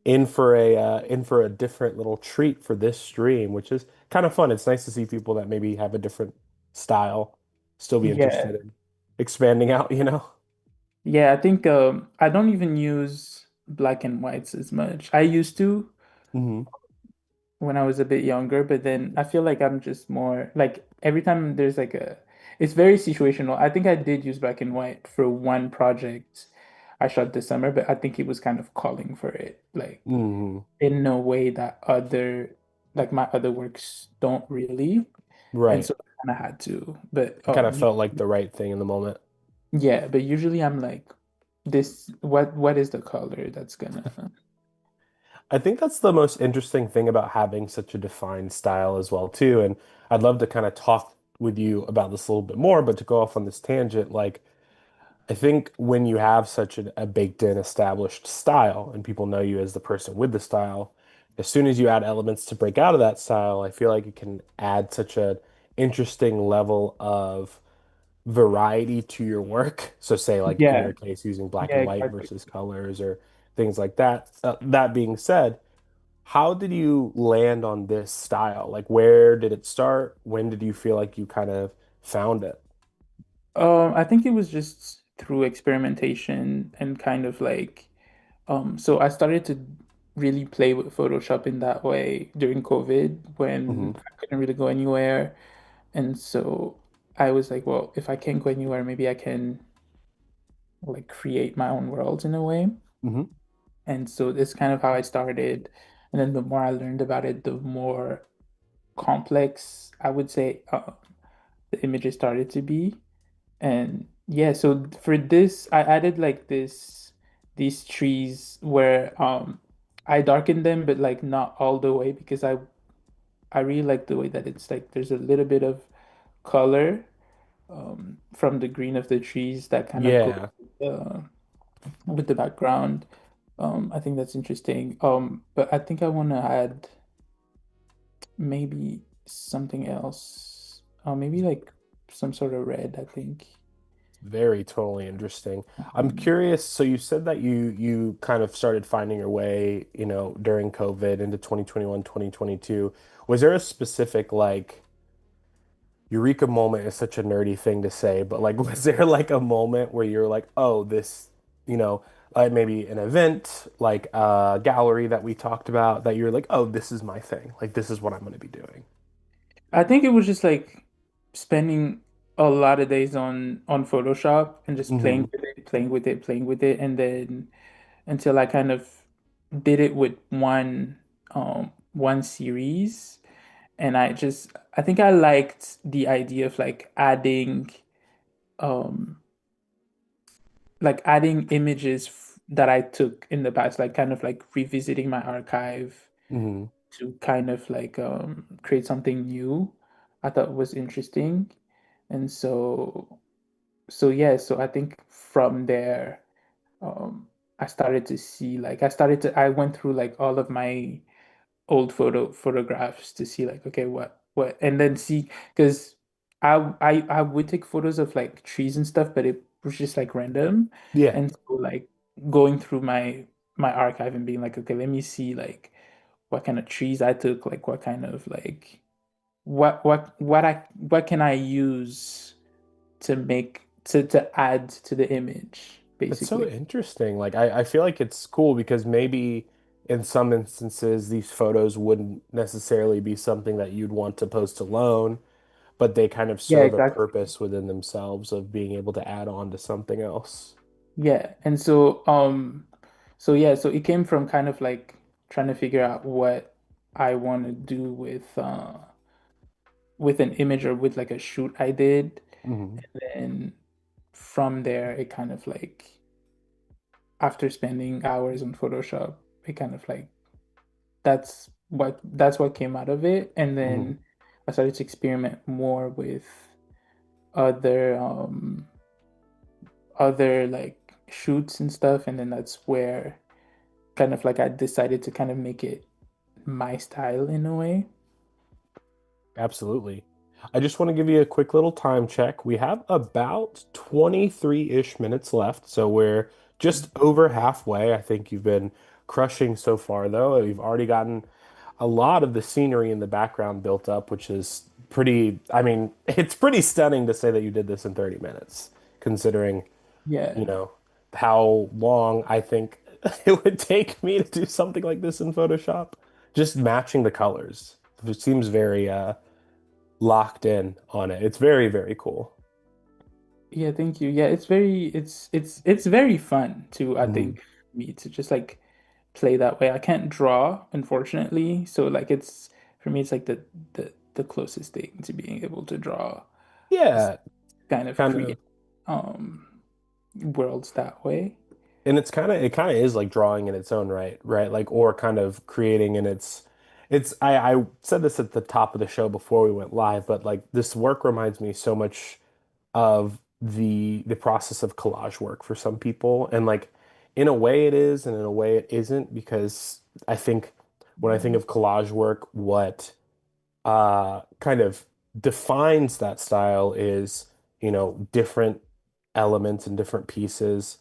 Speaker 1: in for a different little treat for this stream, which is kind of fun. It's nice to see people that maybe have a different style still be interested
Speaker 2: Yeah.
Speaker 1: in expanding out, you know?
Speaker 2: Yeah, I think I don't even use black and whites as much. I used to
Speaker 1: Hmm.
Speaker 2: when I was a bit younger, but then I feel like I'm just more like every time there's like a it's very situational. I think I did use black and white for one project I shot this summer, but I think it was kind of calling for it, like
Speaker 1: Hmm.
Speaker 2: in a way that other like my other works don't really. And
Speaker 1: Right.
Speaker 2: so I kind of had to. But
Speaker 1: It kind of felt like the right thing in the moment.
Speaker 2: yeah, but usually I'm like this what is the color that's gonna
Speaker 1: I think that's the most interesting thing about having such a defined style as well, too. And I'd love to kind of talk with you about this a little bit more, but to go off on this tangent, like I think when you have such a baked in established style and people know you as the person with the style, as soon as you add elements to break out of that style, I feel like it can add such an interesting level of variety to your work. So say like in
Speaker 2: Yeah,
Speaker 1: your case using black
Speaker 2: yeah,
Speaker 1: and white
Speaker 2: exactly.
Speaker 1: versus colors or things like that. That being said, how did you land on this style? Like where did it start? When did you feel like you kind of found it?
Speaker 2: I think it was just through experimentation and kind of like, so I started to really play with Photoshop in that way during COVID when
Speaker 1: Hmm.
Speaker 2: I couldn't really go anywhere. And so I was like, well, if I can't go anywhere, maybe I can like create my own worlds in a way.
Speaker 1: Hmm.
Speaker 2: And so that's kind of how I started. And then the more I learned about it, the more complex I would say the images started to be. And yeah, so for this, I added like these trees where I darkened them, but like not all the way because I really like the way that it's like there's a little bit of color from the green of the trees that kind of go
Speaker 1: Yeah.
Speaker 2: uh, with the background. I think that's interesting. But I think I want to add maybe something else. Maybe like some sort of red, I think.
Speaker 1: Very totally interesting. I'm
Speaker 2: Um,
Speaker 1: curious, so you said that you kind of started finding your way, you know, during COVID into 2021, 2022. Was there a specific like eureka moment is such a nerdy thing to say, but like, was there like a moment where you're like, oh, this, you know, like maybe an event, like a gallery that we talked about, that you're like, oh, this is my thing. Like, this is what I'm going to be doing.
Speaker 2: I think it was just like spending a lot of days on Photoshop and just
Speaker 1: Hmm.
Speaker 2: playing with it, playing with it, playing with it, and then until I kind of did it with one series, and I think I liked the idea of um adding images that I took in the past, like kind of like revisiting my archive
Speaker 1: Hmm.
Speaker 2: to kind of like create something new. I thought was interesting. And so I think from there um I started to see like I went through like all of my old photographs to see like okay what and then see because I would take photos of like trees and stuff, but it was just like random.
Speaker 1: Yeah.
Speaker 2: And so like going through my archive and being like, okay, let me see like what kind of trees I took, like what kind of like what can I use to make to add to the image,
Speaker 1: It's so
Speaker 2: basically.
Speaker 1: interesting. Like, I feel like it's cool because maybe in some instances, these photos wouldn't necessarily be something that you'd want to post alone, but they kind of
Speaker 2: Yeah,
Speaker 1: serve a
Speaker 2: exactly.
Speaker 1: purpose within themselves of being able to add on to something else.
Speaker 2: Yeah. And so yeah, so it came from kind of like trying to figure out what I want to do with an image or with like a shoot I did.
Speaker 1: Hmm.
Speaker 2: And then from there it kind of like after spending hours on Photoshop, it kind of like that's what came out of it. And
Speaker 1: Hmm.
Speaker 2: then I started to experiment more with other other like shoots and stuff, and then that's where kind of like I decided to kind of make it my style in a way.
Speaker 1: Absolutely. I just want to give you a quick little time check. We have about 23-ish minutes left, so we're just over halfway. I think you've been crushing so far, though. You've already gotten a lot of the scenery in the background built up, which is pretty, I mean, it's pretty stunning to say that you did this in 30 minutes, considering, you
Speaker 2: Yeah.
Speaker 1: know, how long I think it would take me to do something like this in Photoshop. Just matching the colors. It seems very locked in on it. It's very, very cool.
Speaker 2: Yeah, thank you. Yeah, it's very fun to, I
Speaker 1: Hmm.
Speaker 2: think, me to just like play that way. I can't draw, unfortunately, so like it's for me it's like the closest thing to being able to draw is
Speaker 1: Yeah,
Speaker 2: kind of
Speaker 1: kind of.
Speaker 2: create um worlds that way.
Speaker 1: And it kind of is like drawing in its own right, right? Like, or kind of creating in its I said this at the top of the show before we went live, but like this work reminds me so much of the process of collage work for some people. And like in a way it is, and in a way it isn't, because I think when I think of collage work, what kind of defines that style is, different elements and different pieces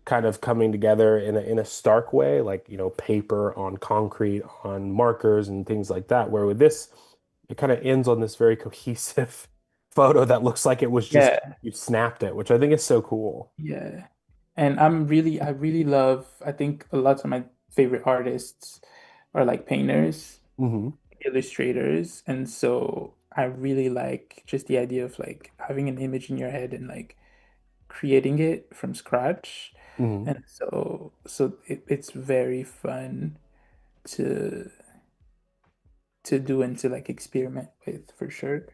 Speaker 1: kind of coming together in a stark way, like, paper on concrete, on markers and things like that. Where with this, it kind of ends on this very cohesive photo that looks like it was just
Speaker 2: Yeah,
Speaker 1: you snapped it, which I think is so cool.
Speaker 2: yeah. And I really love, I think a lot of my favorite artists are like painters,
Speaker 1: Hmm.
Speaker 2: illustrators. And so I really like just the idea of like having an image in your head and like creating it from scratch.
Speaker 1: Hmm.
Speaker 2: And it's very fun to do and to like experiment with for sure.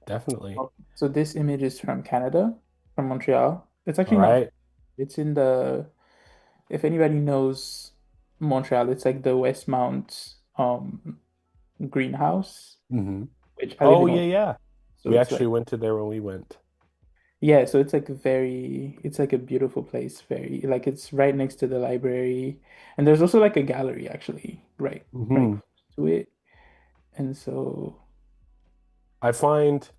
Speaker 1: Definitely.
Speaker 2: So this image is from Canada, from Montreal. It's
Speaker 1: All
Speaker 2: actually not,
Speaker 1: right.
Speaker 2: it's in the, if anybody knows Montreal, it's like the Westmount greenhouse,
Speaker 1: Hmm.
Speaker 2: which I live
Speaker 1: Oh
Speaker 2: in
Speaker 1: yeah,
Speaker 2: Ottawa.
Speaker 1: yeah.
Speaker 2: So
Speaker 1: We
Speaker 2: it's
Speaker 1: actually
Speaker 2: like,
Speaker 1: went to there when we went.
Speaker 2: yeah, so it's like it's like a beautiful place, very, like it's right next to the library. And there's also like a gallery actually, right
Speaker 1: Hmm.
Speaker 2: close to it. And so,
Speaker 1: I find,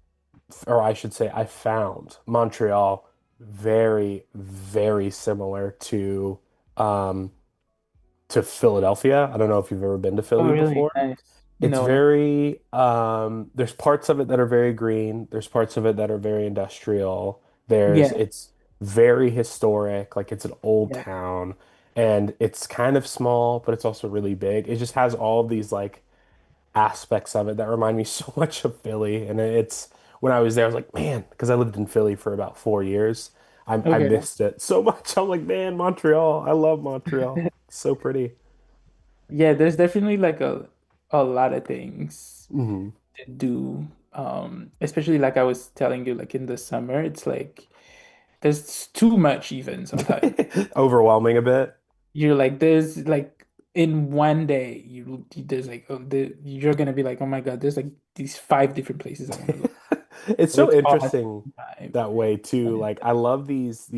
Speaker 1: or I should say, I found Montreal very, very similar um, to Philadelphia. I don't know if you've ever been to
Speaker 2: oh,
Speaker 1: Philly
Speaker 2: really
Speaker 1: before.
Speaker 2: nice.
Speaker 1: It's
Speaker 2: No.
Speaker 1: very there's parts of it that are very green, there's parts of it that are very industrial.
Speaker 2: Yeah.
Speaker 1: It's very historic, like it's an old
Speaker 2: Yeah.
Speaker 1: town and it's kind of small, but it's also really big. It just has all of these like aspects of it that remind me so much of Philly. And it's when I was there, I was like, man, because I lived in Philly for about 4 years. I
Speaker 2: Okay.
Speaker 1: missed it so much. I'm like, man, Montreal. I love Montreal. It's so pretty.
Speaker 2: Yeah, there's definitely like a lot of things
Speaker 1: Hmm.
Speaker 2: to do. Especially like I was telling you, like in the summer, it's like there's too much even sometimes.
Speaker 1: Overwhelming a bit.
Speaker 2: You're like there's like in one day there's like you're gonna be like, oh my God, there's like these five different places I want to go.
Speaker 1: It's
Speaker 2: So
Speaker 1: so
Speaker 2: it's all at the
Speaker 1: interesting
Speaker 2: same time.
Speaker 1: that way too. Like I love these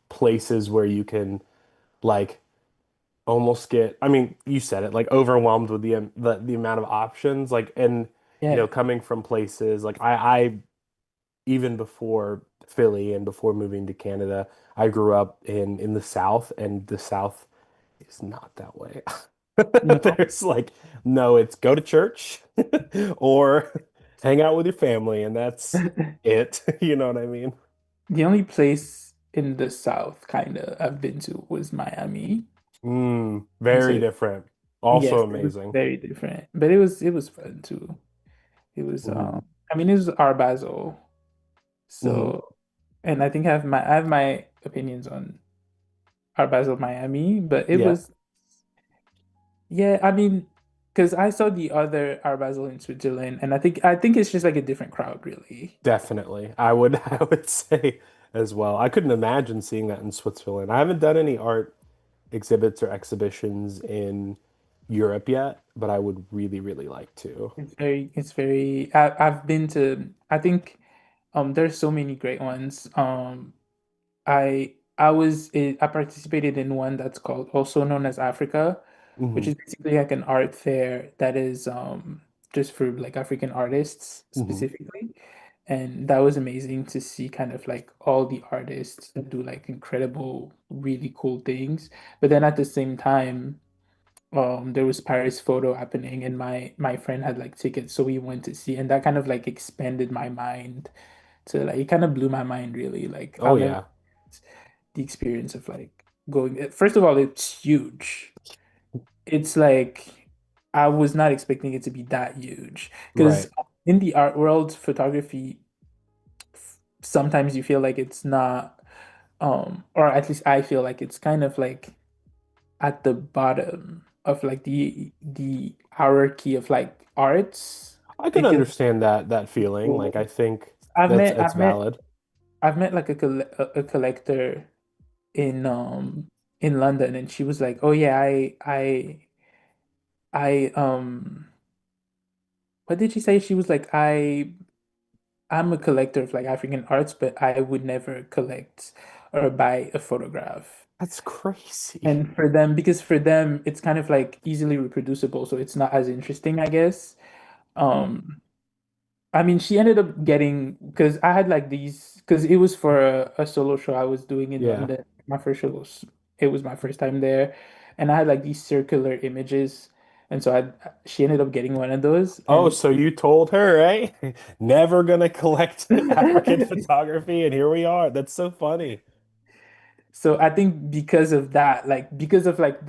Speaker 1: places where you can like almost get, I mean, you said it, like overwhelmed with the amount of options. Like and
Speaker 2: Yeah.
Speaker 1: coming from places like I even before Philly and before moving to Canada, I grew up in the South, and the South is not that way.
Speaker 2: No.
Speaker 1: There's like, no, it's go to church or hang out with your family, and that's it. You know what I mean?
Speaker 2: The only place in the South kind of I've been to was Miami. And
Speaker 1: Very
Speaker 2: so
Speaker 1: different. Also
Speaker 2: yes, it was
Speaker 1: amazing.
Speaker 2: very different. But it was fun too. It was
Speaker 1: Hmm.
Speaker 2: I mean it was Art Basel.
Speaker 1: Hmm.
Speaker 2: So and I have my opinions on Art Basel Miami, but it
Speaker 1: Yeah,
Speaker 2: was yeah, I mean because I saw the other Art Basel in Switzerland and I think it's just like a different crowd really.
Speaker 1: definitely. I would say as well. I couldn't imagine seeing that in Switzerland. I haven't done any art exhibits or exhibitions in Europe yet, but I would really, really like to.
Speaker 2: I've been to I think there's so many great ones. I participated in one that's called also known as Africa, which
Speaker 1: Hmm.
Speaker 2: is basically like an art fair that is just for like African artists
Speaker 1: Hmm.
Speaker 2: specifically. And that was amazing to see kind of like all the artists that do like incredible, really cool things. But then at the same time, there was Paris photo happening and my friend had like tickets, so we went to see and that kind of like expanded my mind to like it kind of blew my mind really. Like
Speaker 1: Oh
Speaker 2: I'll never
Speaker 1: yeah,
Speaker 2: the experience of like going first of all it's huge. It's like I was not expecting it to be that huge because
Speaker 1: right.
Speaker 2: in the art world photography sometimes you feel like it's not or at least I feel like it's kind of like at the bottom of like the hierarchy of like arts.
Speaker 1: I can
Speaker 2: It feels
Speaker 1: understand that feeling. Like I
Speaker 2: cool.
Speaker 1: think
Speaker 2: I've
Speaker 1: that's
Speaker 2: met
Speaker 1: it's
Speaker 2: I've met
Speaker 1: valid.
Speaker 2: I've met like a collector in in London and she was like, "Oh yeah, I what did she say? She was like, I'm a collector of like African arts, but I would never collect or buy a photograph."
Speaker 1: That's crazy.
Speaker 2: And for them, because for them it's kind of like easily reproducible, so it's not as interesting, I guess. Um I mean, she ended up getting because I had like these because it was for a solo show I was doing in
Speaker 1: Yeah.
Speaker 2: London. My first show was it was my first time there, and I had like these circular images, and so I she ended up getting one of those,
Speaker 1: Oh,
Speaker 2: and
Speaker 1: so you told her, right? Never gonna collect African photography, and here we are. That's so funny.
Speaker 2: so I think because of that, like because of like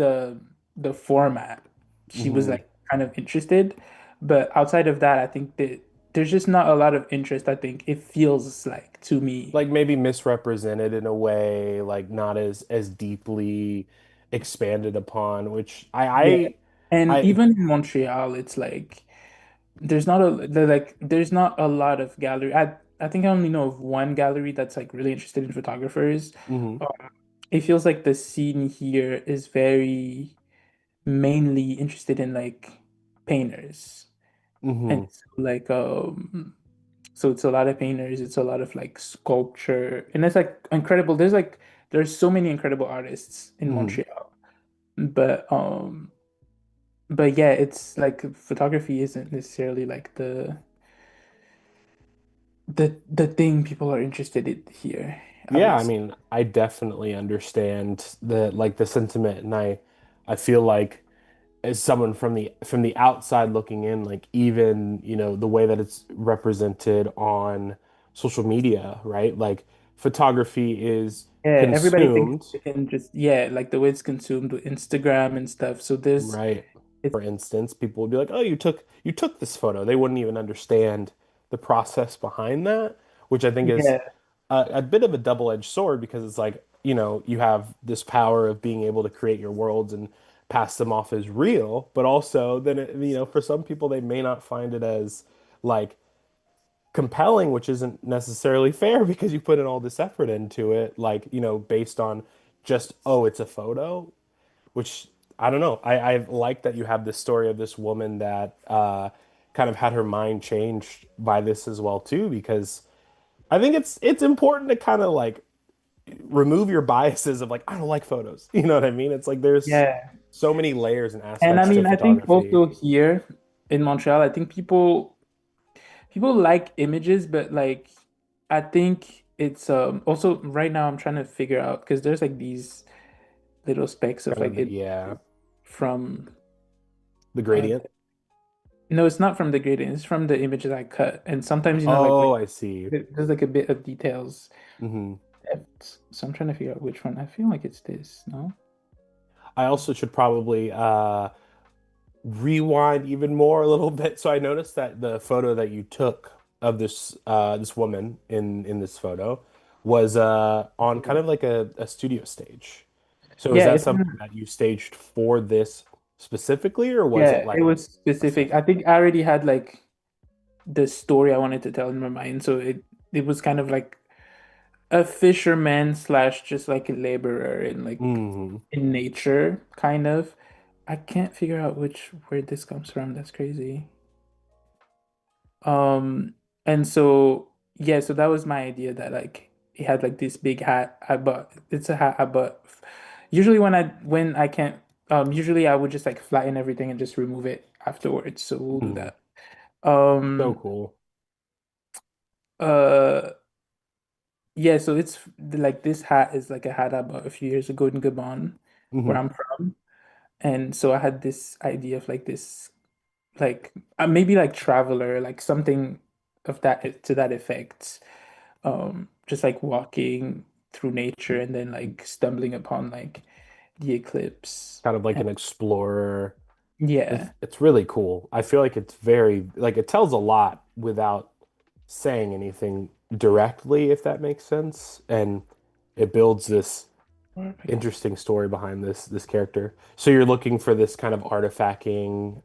Speaker 2: the format, she was
Speaker 1: Hmm.
Speaker 2: like kind of interested, but outside of that, I think that there's just not a lot of interest. I think it feels like to me.
Speaker 1: Like maybe misrepresented in a way, like not as deeply expanded upon, which
Speaker 2: Yeah. And
Speaker 1: I
Speaker 2: even in Montreal, it's like there's not a lot of gallery. I think I only know of one gallery that's like really interested in photographers.
Speaker 1: hmm.
Speaker 2: It feels like the scene here is very mainly interested in like painters. And
Speaker 1: Hmm.
Speaker 2: so it's a lot of painters, it's a lot of like sculpture. And it's like incredible. There's so many incredible artists in
Speaker 1: Hmm.
Speaker 2: Montreal. But but yeah, it's like photography isn't necessarily like the thing people are interested in here, I
Speaker 1: Yeah,
Speaker 2: would
Speaker 1: I
Speaker 2: say.
Speaker 1: mean, I definitely understand the sentiment, and I feel like as someone from the outside looking in, like even, the way that it's represented on social media, right? Like photography is
Speaker 2: Yeah, everybody thinks
Speaker 1: consumed,
Speaker 2: they can just, yeah, like the way it's consumed with Instagram and stuff. So this,
Speaker 1: right?
Speaker 2: it,
Speaker 1: For instance, people would be like, "Oh, you took this photo." They wouldn't even understand the process behind that, which I think is
Speaker 2: yeah,
Speaker 1: a bit of a double-edged sword because it's like, you have this power of being able to create your worlds and pass them off as real, but also then for some people they may not find it as like compelling, which isn't necessarily fair because you put in all this effort into it, like, based on just, oh, it's a photo, which I don't know. I like that you have this story of this woman that kind of had her mind changed by this as well too, because I think it's important to kind of like remove your biases of like I don't like photos. You know what I mean? It's like there's
Speaker 2: yeah.
Speaker 1: so many layers and
Speaker 2: And I
Speaker 1: aspects to
Speaker 2: mean, I think
Speaker 1: photography.
Speaker 2: also here in Montreal, I think people like images, but like I think it's also right now I'm trying to figure out because there's like these little specks of
Speaker 1: Kind
Speaker 2: like
Speaker 1: of the,
Speaker 2: it
Speaker 1: yeah,
Speaker 2: from
Speaker 1: the
Speaker 2: uh
Speaker 1: gradient.
Speaker 2: no, it's not from the gradient, it's from the images I cut. And sometimes like
Speaker 1: Oh, I see.
Speaker 2: there's like a bit of details
Speaker 1: Hmm.
Speaker 2: left. So I'm trying to figure out which one. I feel like it's this, no?
Speaker 1: I also should probably rewind even more a little bit. So I noticed that the photo that you took of this woman in this photo was on kind of like a studio stage. So is
Speaker 2: Yeah,
Speaker 1: that
Speaker 2: it's
Speaker 1: something that you staged for this specifically, or was it
Speaker 2: yeah, it
Speaker 1: like
Speaker 2: was
Speaker 1: a
Speaker 2: specific.
Speaker 1: set?
Speaker 2: I think I already had like the story I wanted to tell in my mind. So it was kind of like a fisherman slash just like a laborer in like
Speaker 1: Hmm.
Speaker 2: in nature, kind of. I can't figure out which where this comes from. That's crazy. Um, and so yeah, so that was my idea that like he had like this big hat I bought. It's a hat I bought. Usually when I can't usually I would just like flatten everything and just remove it afterwards. So we'll do
Speaker 1: Hmm.
Speaker 2: that.
Speaker 1: So
Speaker 2: Um
Speaker 1: cool.
Speaker 2: uh yeah, so it's like this hat is like a hat I bought a few years ago in Gabon, where
Speaker 1: Hmm.
Speaker 2: I'm from. And so I had this idea of like this like maybe like traveler, like something of that to that effect. Just like walking through nature and then like stumbling upon like the eclipse.
Speaker 1: Kind of like
Speaker 2: And
Speaker 1: an explorer. It's
Speaker 2: yeah.
Speaker 1: it's really cool. I feel like it's very like it tells a lot without saying anything directly, if that makes sense. And it builds this interesting story behind this character. So you're looking for this kind of artifacting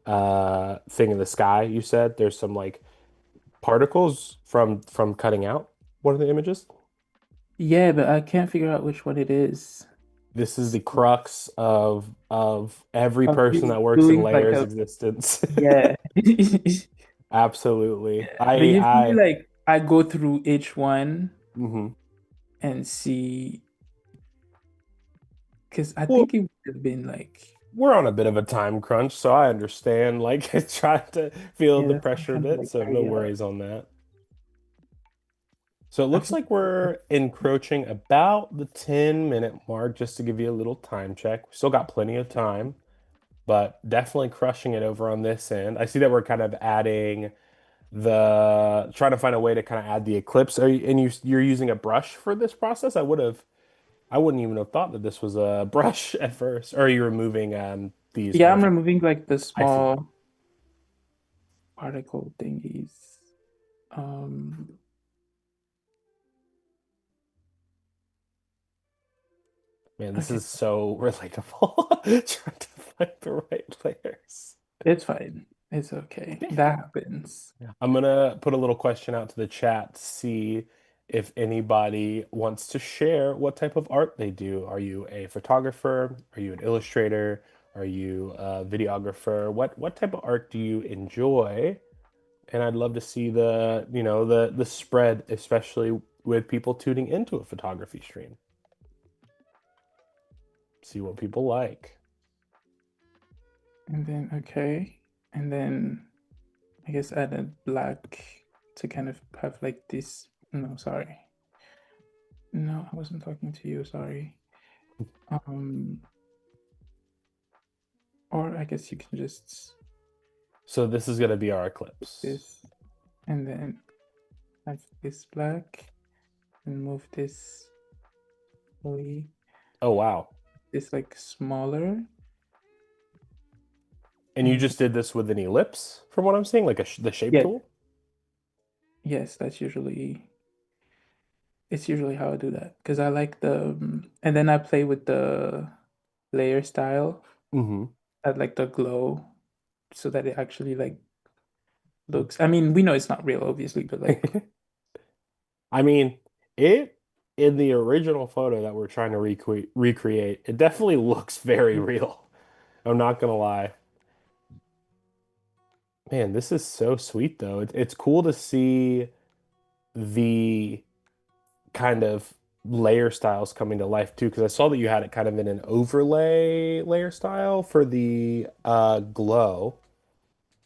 Speaker 1: thing in the sky, you said. There's some like particles from cutting out one of the images.
Speaker 2: Yeah, but I can't figure out which one it is.
Speaker 1: This is the
Speaker 2: So
Speaker 1: crux of every
Speaker 2: I'm
Speaker 1: person
Speaker 2: just
Speaker 1: that works in
Speaker 2: doing like
Speaker 1: layers
Speaker 2: a
Speaker 1: existence.
Speaker 2: yeah.
Speaker 1: Absolutely.
Speaker 2: But
Speaker 1: I
Speaker 2: usually
Speaker 1: I
Speaker 2: like I go through each one
Speaker 1: mhm.
Speaker 2: and see because I
Speaker 1: Well,
Speaker 2: think it would have been like
Speaker 1: we're on a bit of a time crunch, so I understand like trying to feel
Speaker 2: yeah,
Speaker 1: the
Speaker 2: that's what I'm
Speaker 1: pressure a
Speaker 2: trying to
Speaker 1: bit,
Speaker 2: like
Speaker 1: so no
Speaker 2: tidy up.
Speaker 1: worries on that. So it
Speaker 2: I
Speaker 1: looks
Speaker 2: feel
Speaker 1: like we're encroaching about the 10-minute mark just to give you a little time check. We still got plenty of time, but definitely crushing it over on this end. I see that we're kind of adding the trying to find a way to kind of add the eclipse. You're using a brush for this process? I wouldn't even have thought that this was a brush at first. Or are you removing these
Speaker 2: yeah, I'm
Speaker 1: artifact?
Speaker 2: removing like the
Speaker 1: I see.
Speaker 2: small particle thingies. Um,
Speaker 1: Man, this
Speaker 2: okay,
Speaker 1: is so relatable. Trying to find the right layers.
Speaker 2: it's fine. It's okay. That happens.
Speaker 1: I'm gonna put a little question out to the chat to see if anybody wants to share what type of art they do. Are you a photographer? Are you an illustrator? Are you a videographer? What type of art do you enjoy? And I'd love to see the spread, especially with people tuning into a photography stream. See what people like.
Speaker 2: And then okay, and then I guess add a black to kind of have like this. No, sorry. No, I wasn't talking to you. Sorry. Um, Or I guess you can just
Speaker 1: So this is going to be our
Speaker 2: take
Speaker 1: eclipse.
Speaker 2: this and then have this black and move this way,
Speaker 1: Oh, wow.
Speaker 2: this like smaller.
Speaker 1: And you
Speaker 2: And
Speaker 1: just did this with an ellipse, from what I'm seeing, like the shape
Speaker 2: yeah,
Speaker 1: tool?
Speaker 2: yes, that's usually it's usually how I do that because I like the and then I play with the layer style
Speaker 1: Hmm.
Speaker 2: at like the glow so that it actually like looks. I mean, we know it's not real, obviously, but like
Speaker 1: I mean, it in the original photo that we're trying to recreate, it definitely looks very real. I'm not gonna lie. Man, this is so sweet though. It's cool to see the kind of layer styles coming to life too, because I saw that you had it kind of in an overlay layer style for the glow.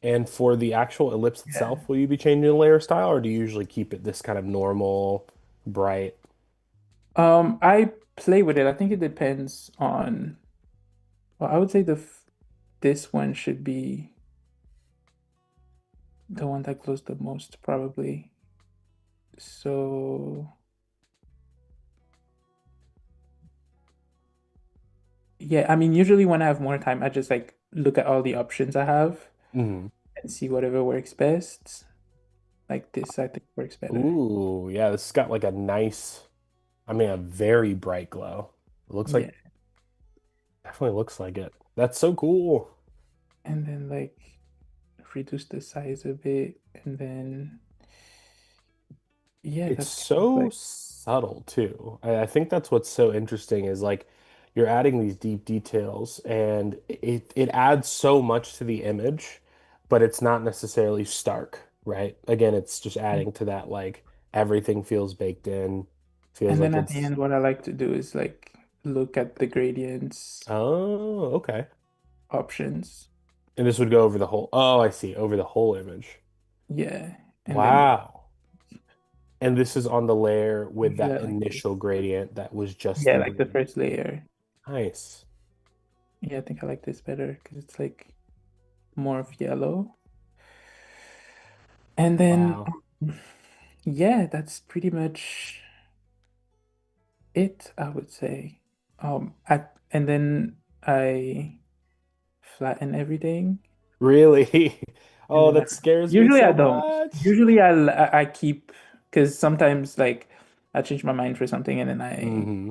Speaker 1: And for the actual ellipse
Speaker 2: yeah.
Speaker 1: itself, will you be changing the layer style or do you usually keep it this kind of normal, bright?
Speaker 2: I play with it. I think it depends on. Well, I would say this one should be the one that glows the most, probably. So yeah, I mean, usually when I have more time, I just like look at all the options I have
Speaker 1: Hmm.
Speaker 2: and see whatever works best. Like this, I think works better.
Speaker 1: Ooh, yeah, this has got like a nice, I mean, a very bright glow. It looks
Speaker 2: Yeah,
Speaker 1: like, definitely looks like it. That's so cool.
Speaker 2: and then like reduce the size a bit, and then yeah,
Speaker 1: It's
Speaker 2: that's kind of
Speaker 1: so
Speaker 2: like
Speaker 1: subtle too. I think that's what's so interesting is like you're adding these deep details and it adds so much to the image, but it's not necessarily stark, right? Again, it's just adding to that like everything feels baked in, feels
Speaker 2: and then
Speaker 1: like
Speaker 2: at the
Speaker 1: it's
Speaker 2: end, what I like to do is like look at the gradients
Speaker 1: oh, okay.
Speaker 2: options.
Speaker 1: And this would go over the whole, oh, I see, over the whole image.
Speaker 2: Yeah. And then
Speaker 1: Wow. And this is on the layer with
Speaker 2: usually
Speaker 1: that
Speaker 2: I like this.
Speaker 1: initial gradient that was just
Speaker 2: Yeah,
Speaker 1: the
Speaker 2: like the
Speaker 1: green.
Speaker 2: first layer.
Speaker 1: Nice.
Speaker 2: Yeah, I think I like this better because it's like more of yellow. And then
Speaker 1: Wow.
Speaker 2: yeah, that's pretty much it, I would say. And then I flatten everything,
Speaker 1: Really?
Speaker 2: and
Speaker 1: Oh,
Speaker 2: then
Speaker 1: that scares me
Speaker 2: usually I
Speaker 1: so
Speaker 2: don't.
Speaker 1: much.
Speaker 2: Usually I keep because sometimes like I change my mind for something and then I
Speaker 1: Hmm.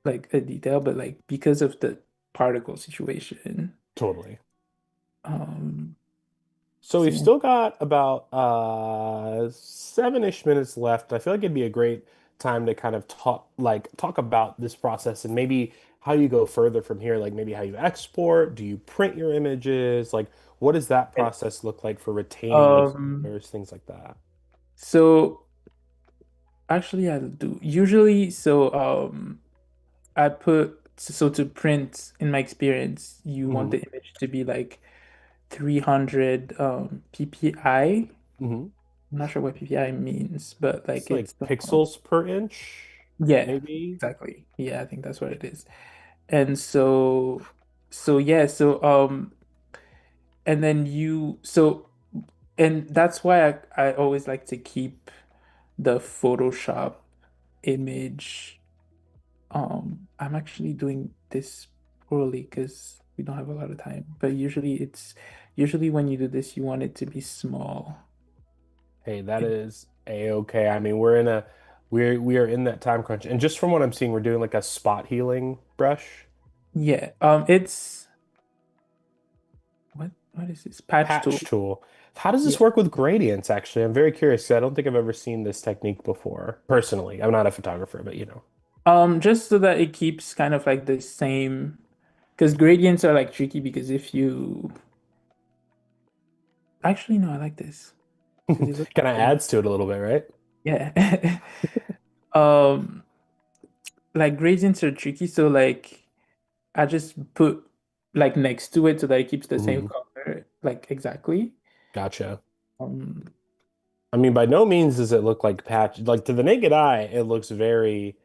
Speaker 2: like a detail, but like because of the particle situation,
Speaker 1: Totally.
Speaker 2: um,
Speaker 1: So we've
Speaker 2: so
Speaker 1: still got about 7-ish minutes left. I feel like it'd be a great time to kind of talk about this process and maybe how you go further from here, like maybe how you export, do you print your images? Like what does that
Speaker 2: yeah.
Speaker 1: process look like for retaining these
Speaker 2: um,
Speaker 1: layers, things like that?
Speaker 2: so actually I do usually I put so to print in my experience, you want
Speaker 1: Hmm.
Speaker 2: the image to be like 300 ppi.
Speaker 1: Hmm.
Speaker 2: I'm not sure what ppi means, but
Speaker 1: It's
Speaker 2: like
Speaker 1: like
Speaker 2: it's
Speaker 1: pixels per inch,
Speaker 2: yeah,
Speaker 1: maybe.
Speaker 2: exactly. Yeah, I think that's what it is. And so yeah, and then and that's why I always like to keep the Photoshop image. I'm actually doing this poorly because we don't have a lot of time, but usually when you do this, you want it to be small.
Speaker 1: Hey, that
Speaker 2: And
Speaker 1: is a-okay. I mean, we are in that time crunch. And just from what I'm seeing, we're doing like a spot healing brush.
Speaker 2: yeah, it's what is this? Patch
Speaker 1: Patch
Speaker 2: tool.
Speaker 1: tool. How does this
Speaker 2: Yeah.
Speaker 1: work with gradients, actually? I'm very curious 'cause I don't think I've ever seen this technique before. Personally, I'm not a photographer, but you know.
Speaker 2: Just so that it keeps kind of like the same, because gradients are like tricky because if you actually no, I like this because it looks
Speaker 1: Kind of
Speaker 2: better.
Speaker 1: adds to it a little bit, right?
Speaker 2: Yeah. Um, like gradients are tricky, so like I just put like next to it so that it keeps the same
Speaker 1: Hmm.
Speaker 2: color, like exactly.
Speaker 1: Gotcha.
Speaker 2: Um,
Speaker 1: I mean, by no means does it look like patch. Like to the naked eye, it looks very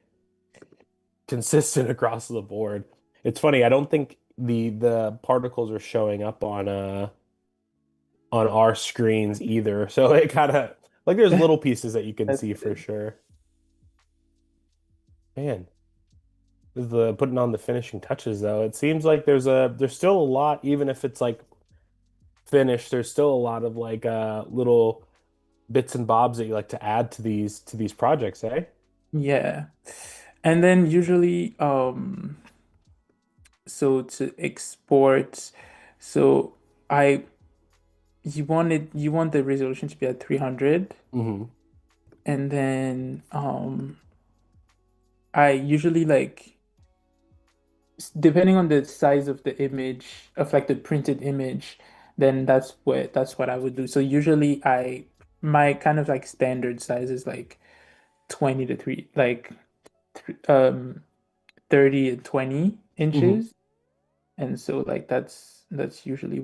Speaker 1: consistent across the board. It's funny, I don't think the particles are showing up on our screens either. So it kind of like there's little pieces that you can
Speaker 2: That's
Speaker 1: see for
Speaker 2: good.
Speaker 1: sure. Man, the putting on the finishing touches though, it seems like there's still a lot, even if it's like finished, there's still a lot of like little bits and bobs that you like to add to these projects, eh?
Speaker 2: Yeah. And then usually, so to export, so I you want the resolution to be at 300,
Speaker 1: Hmm.
Speaker 2: and then I usually like depending on the size of the image of like the printed image, then that's what I would do. So usually I my kind of like standard size is like 20 to 3 like th 30 and 20
Speaker 1: Hmm.
Speaker 2: inches. And so like that's usually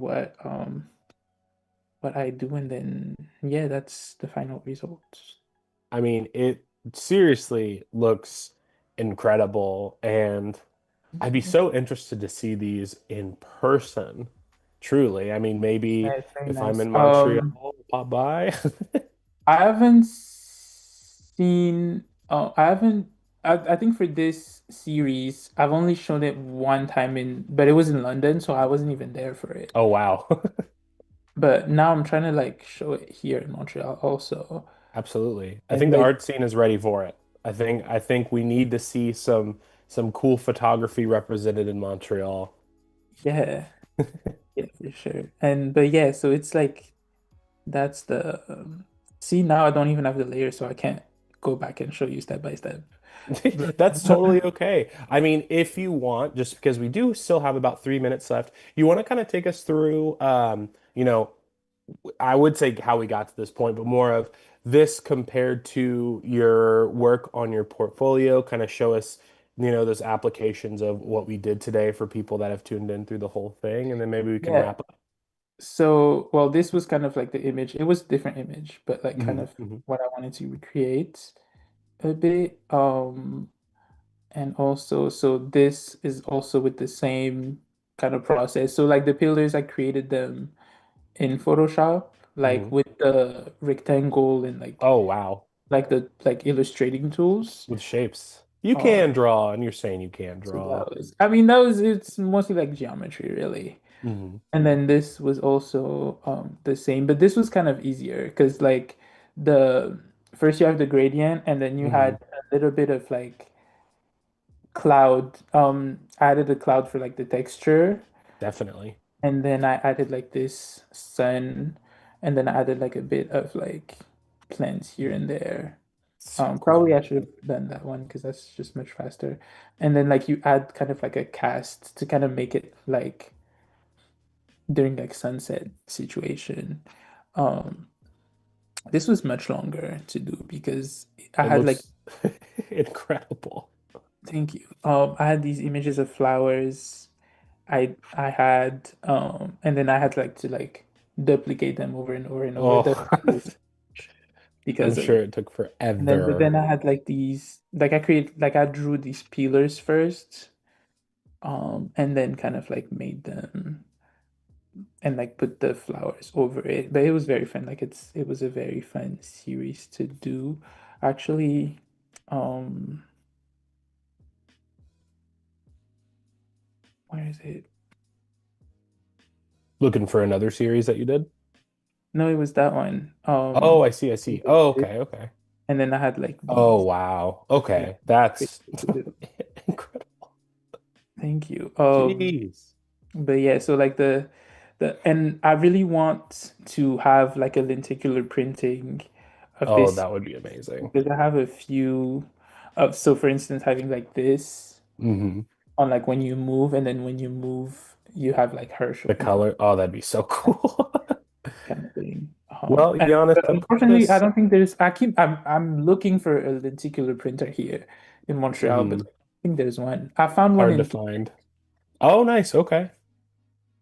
Speaker 2: what I do, and then yeah, that's the final result.
Speaker 1: I mean, it seriously looks incredible, and I'd be so interested to see these in person. Truly. I mean, maybe
Speaker 2: Nice, very
Speaker 1: if I'm
Speaker 2: nice.
Speaker 1: in Montreal, pop by.
Speaker 2: I haven't seen. I haven't. I think for this series, I've only shown it one time but it was in London, so I wasn't even there for it.
Speaker 1: Oh, wow.
Speaker 2: But now I'm trying to like show it here in Montreal also,
Speaker 1: Absolutely. I
Speaker 2: and
Speaker 1: think the
Speaker 2: like
Speaker 1: art scene is ready for it. I think we need to see some cool photography represented in Montreal.
Speaker 2: yeah, yeah for sure. And but yeah, so it's like that's the see now I don't even have the layer, so I can't go back and show you step by step. But
Speaker 1: That's totally okay. I mean, if you want, just because we do still have about 3 minutes left, you want to kind of take us through, I would say how we got to this point, but more of this compared to your work on your portfolio, kind of show us, those applications of what we did today for people that have tuned in through the whole thing, and then maybe we can
Speaker 2: yeah,
Speaker 1: wrap up.
Speaker 2: so, well, this was kind of like the image. It was a different image, but like kind
Speaker 1: Hmm.
Speaker 2: of
Speaker 1: Hmm.
Speaker 2: what I wanted to recreate a bit. And also, so this is also with the same kind of process. So like the pillars, I created them in Photoshop, like
Speaker 1: Hmm.
Speaker 2: with the rectangle and
Speaker 1: Oh, wow.
Speaker 2: like the like illustrating tools.
Speaker 1: With shapes. You
Speaker 2: Um,
Speaker 1: can draw, and you're saying you can
Speaker 2: so
Speaker 1: draw.
Speaker 2: that was, I mean, that was it's mostly like geometry, really.
Speaker 1: Hmm.
Speaker 2: And then this was also the same, but this was kind of easier because like the first you have the gradient and then you had
Speaker 1: Hmm.
Speaker 2: a little bit of like cloud. I added a cloud for like the texture,
Speaker 1: Definitely.
Speaker 2: and then I added like this sun, and then I added like a bit of like plants here and there.
Speaker 1: So
Speaker 2: Probably
Speaker 1: cool.
Speaker 2: I should have done that one because that's just much faster. And then like you add kind of like a cast to kind of make it like during like sunset situation. Um, this was much longer to do because I
Speaker 1: It
Speaker 2: had like,
Speaker 1: looks incredible.
Speaker 2: thank you. I had these images of flowers. I had and then I had like to like duplicate them over and over and over.
Speaker 1: Oh, I'm
Speaker 2: Because of
Speaker 1: sure
Speaker 2: it.
Speaker 1: it took
Speaker 2: And then but
Speaker 1: forever.
Speaker 2: then I had like these like I drew these peelers first, and then kind of like made them and like put the flowers over it. But it was very fun. Like it was a very fun series to do. Actually, um, where is it?
Speaker 1: Looking for another series that you did?
Speaker 2: No, it was that one.
Speaker 1: Oh, I see, I see. Oh, okay, okay.
Speaker 2: And then I had like
Speaker 1: Oh,
Speaker 2: these.
Speaker 1: wow.
Speaker 2: Yeah,
Speaker 1: Okay. That's incredible.
Speaker 2: thank you.
Speaker 1: Jeez.
Speaker 2: But yeah, so like the and I really want to have like a lenticular printing of
Speaker 1: Oh,
Speaker 2: this
Speaker 1: that would be amazing.
Speaker 2: because I have a few of so for instance having like this
Speaker 1: Hmm.
Speaker 2: on like when you move and then when you move you have like her
Speaker 1: The
Speaker 2: showing up
Speaker 1: color. Oh, that'd be so cool.
Speaker 2: kind of thing.
Speaker 1: Well,
Speaker 2: And
Speaker 1: Giannis,
Speaker 2: but
Speaker 1: I'm gonna put
Speaker 2: unfortunately I
Speaker 1: us.
Speaker 2: don't think I'm looking for a lenticular printer here in Montreal, but
Speaker 1: Mhm.
Speaker 2: I think there's one. I found one
Speaker 1: Hard to
Speaker 2: in
Speaker 1: find. Oh, nice. Okay.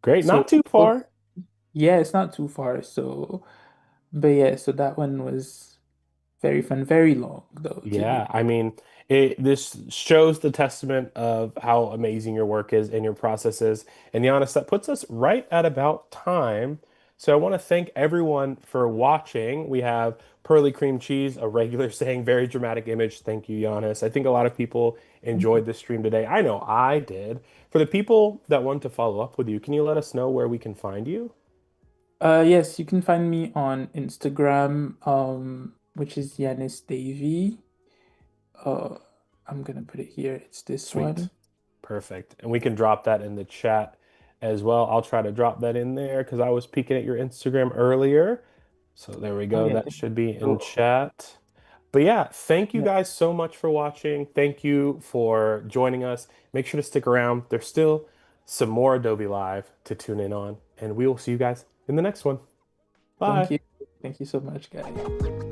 Speaker 1: Great.
Speaker 2: so
Speaker 1: Not too
Speaker 2: well,
Speaker 1: far.
Speaker 2: yeah, it's not too far. So but yeah, so that one was very fun, very long though to do.
Speaker 1: Yeah, I mean, this shows the testament of how amazing your work is and your process is. And Giannis, that puts us right at about time. So I want to thank everyone for watching. We have Pearly Cream Cheese, a regular saying, very dramatic image. Thank you, Giannis. I think a lot of people enjoyed this stream today. I know I did. For the people that want to follow up with you, can you let us know where we can find you?
Speaker 2: Yes, you can find me on Instagram, which is Yannis Davy. Uh, I'm gonna put it here. It's this
Speaker 1: Sweet.
Speaker 2: one.
Speaker 1: Perfect. And we can drop that in the chat as well. I'll try to drop that in there because I was peeking at your Instagram earlier. So there we
Speaker 2: Oh
Speaker 1: go.
Speaker 2: yeah,
Speaker 1: That should be in
Speaker 2: so
Speaker 1: chat. But yeah, thank you
Speaker 2: yeah,
Speaker 1: guys so much for watching. Thank you for joining us. Make sure to stick around. There's still some more Adobe Live to tune in on, and we will see you guys in the next one. Bye.
Speaker 2: thank you, thank you so much, guys.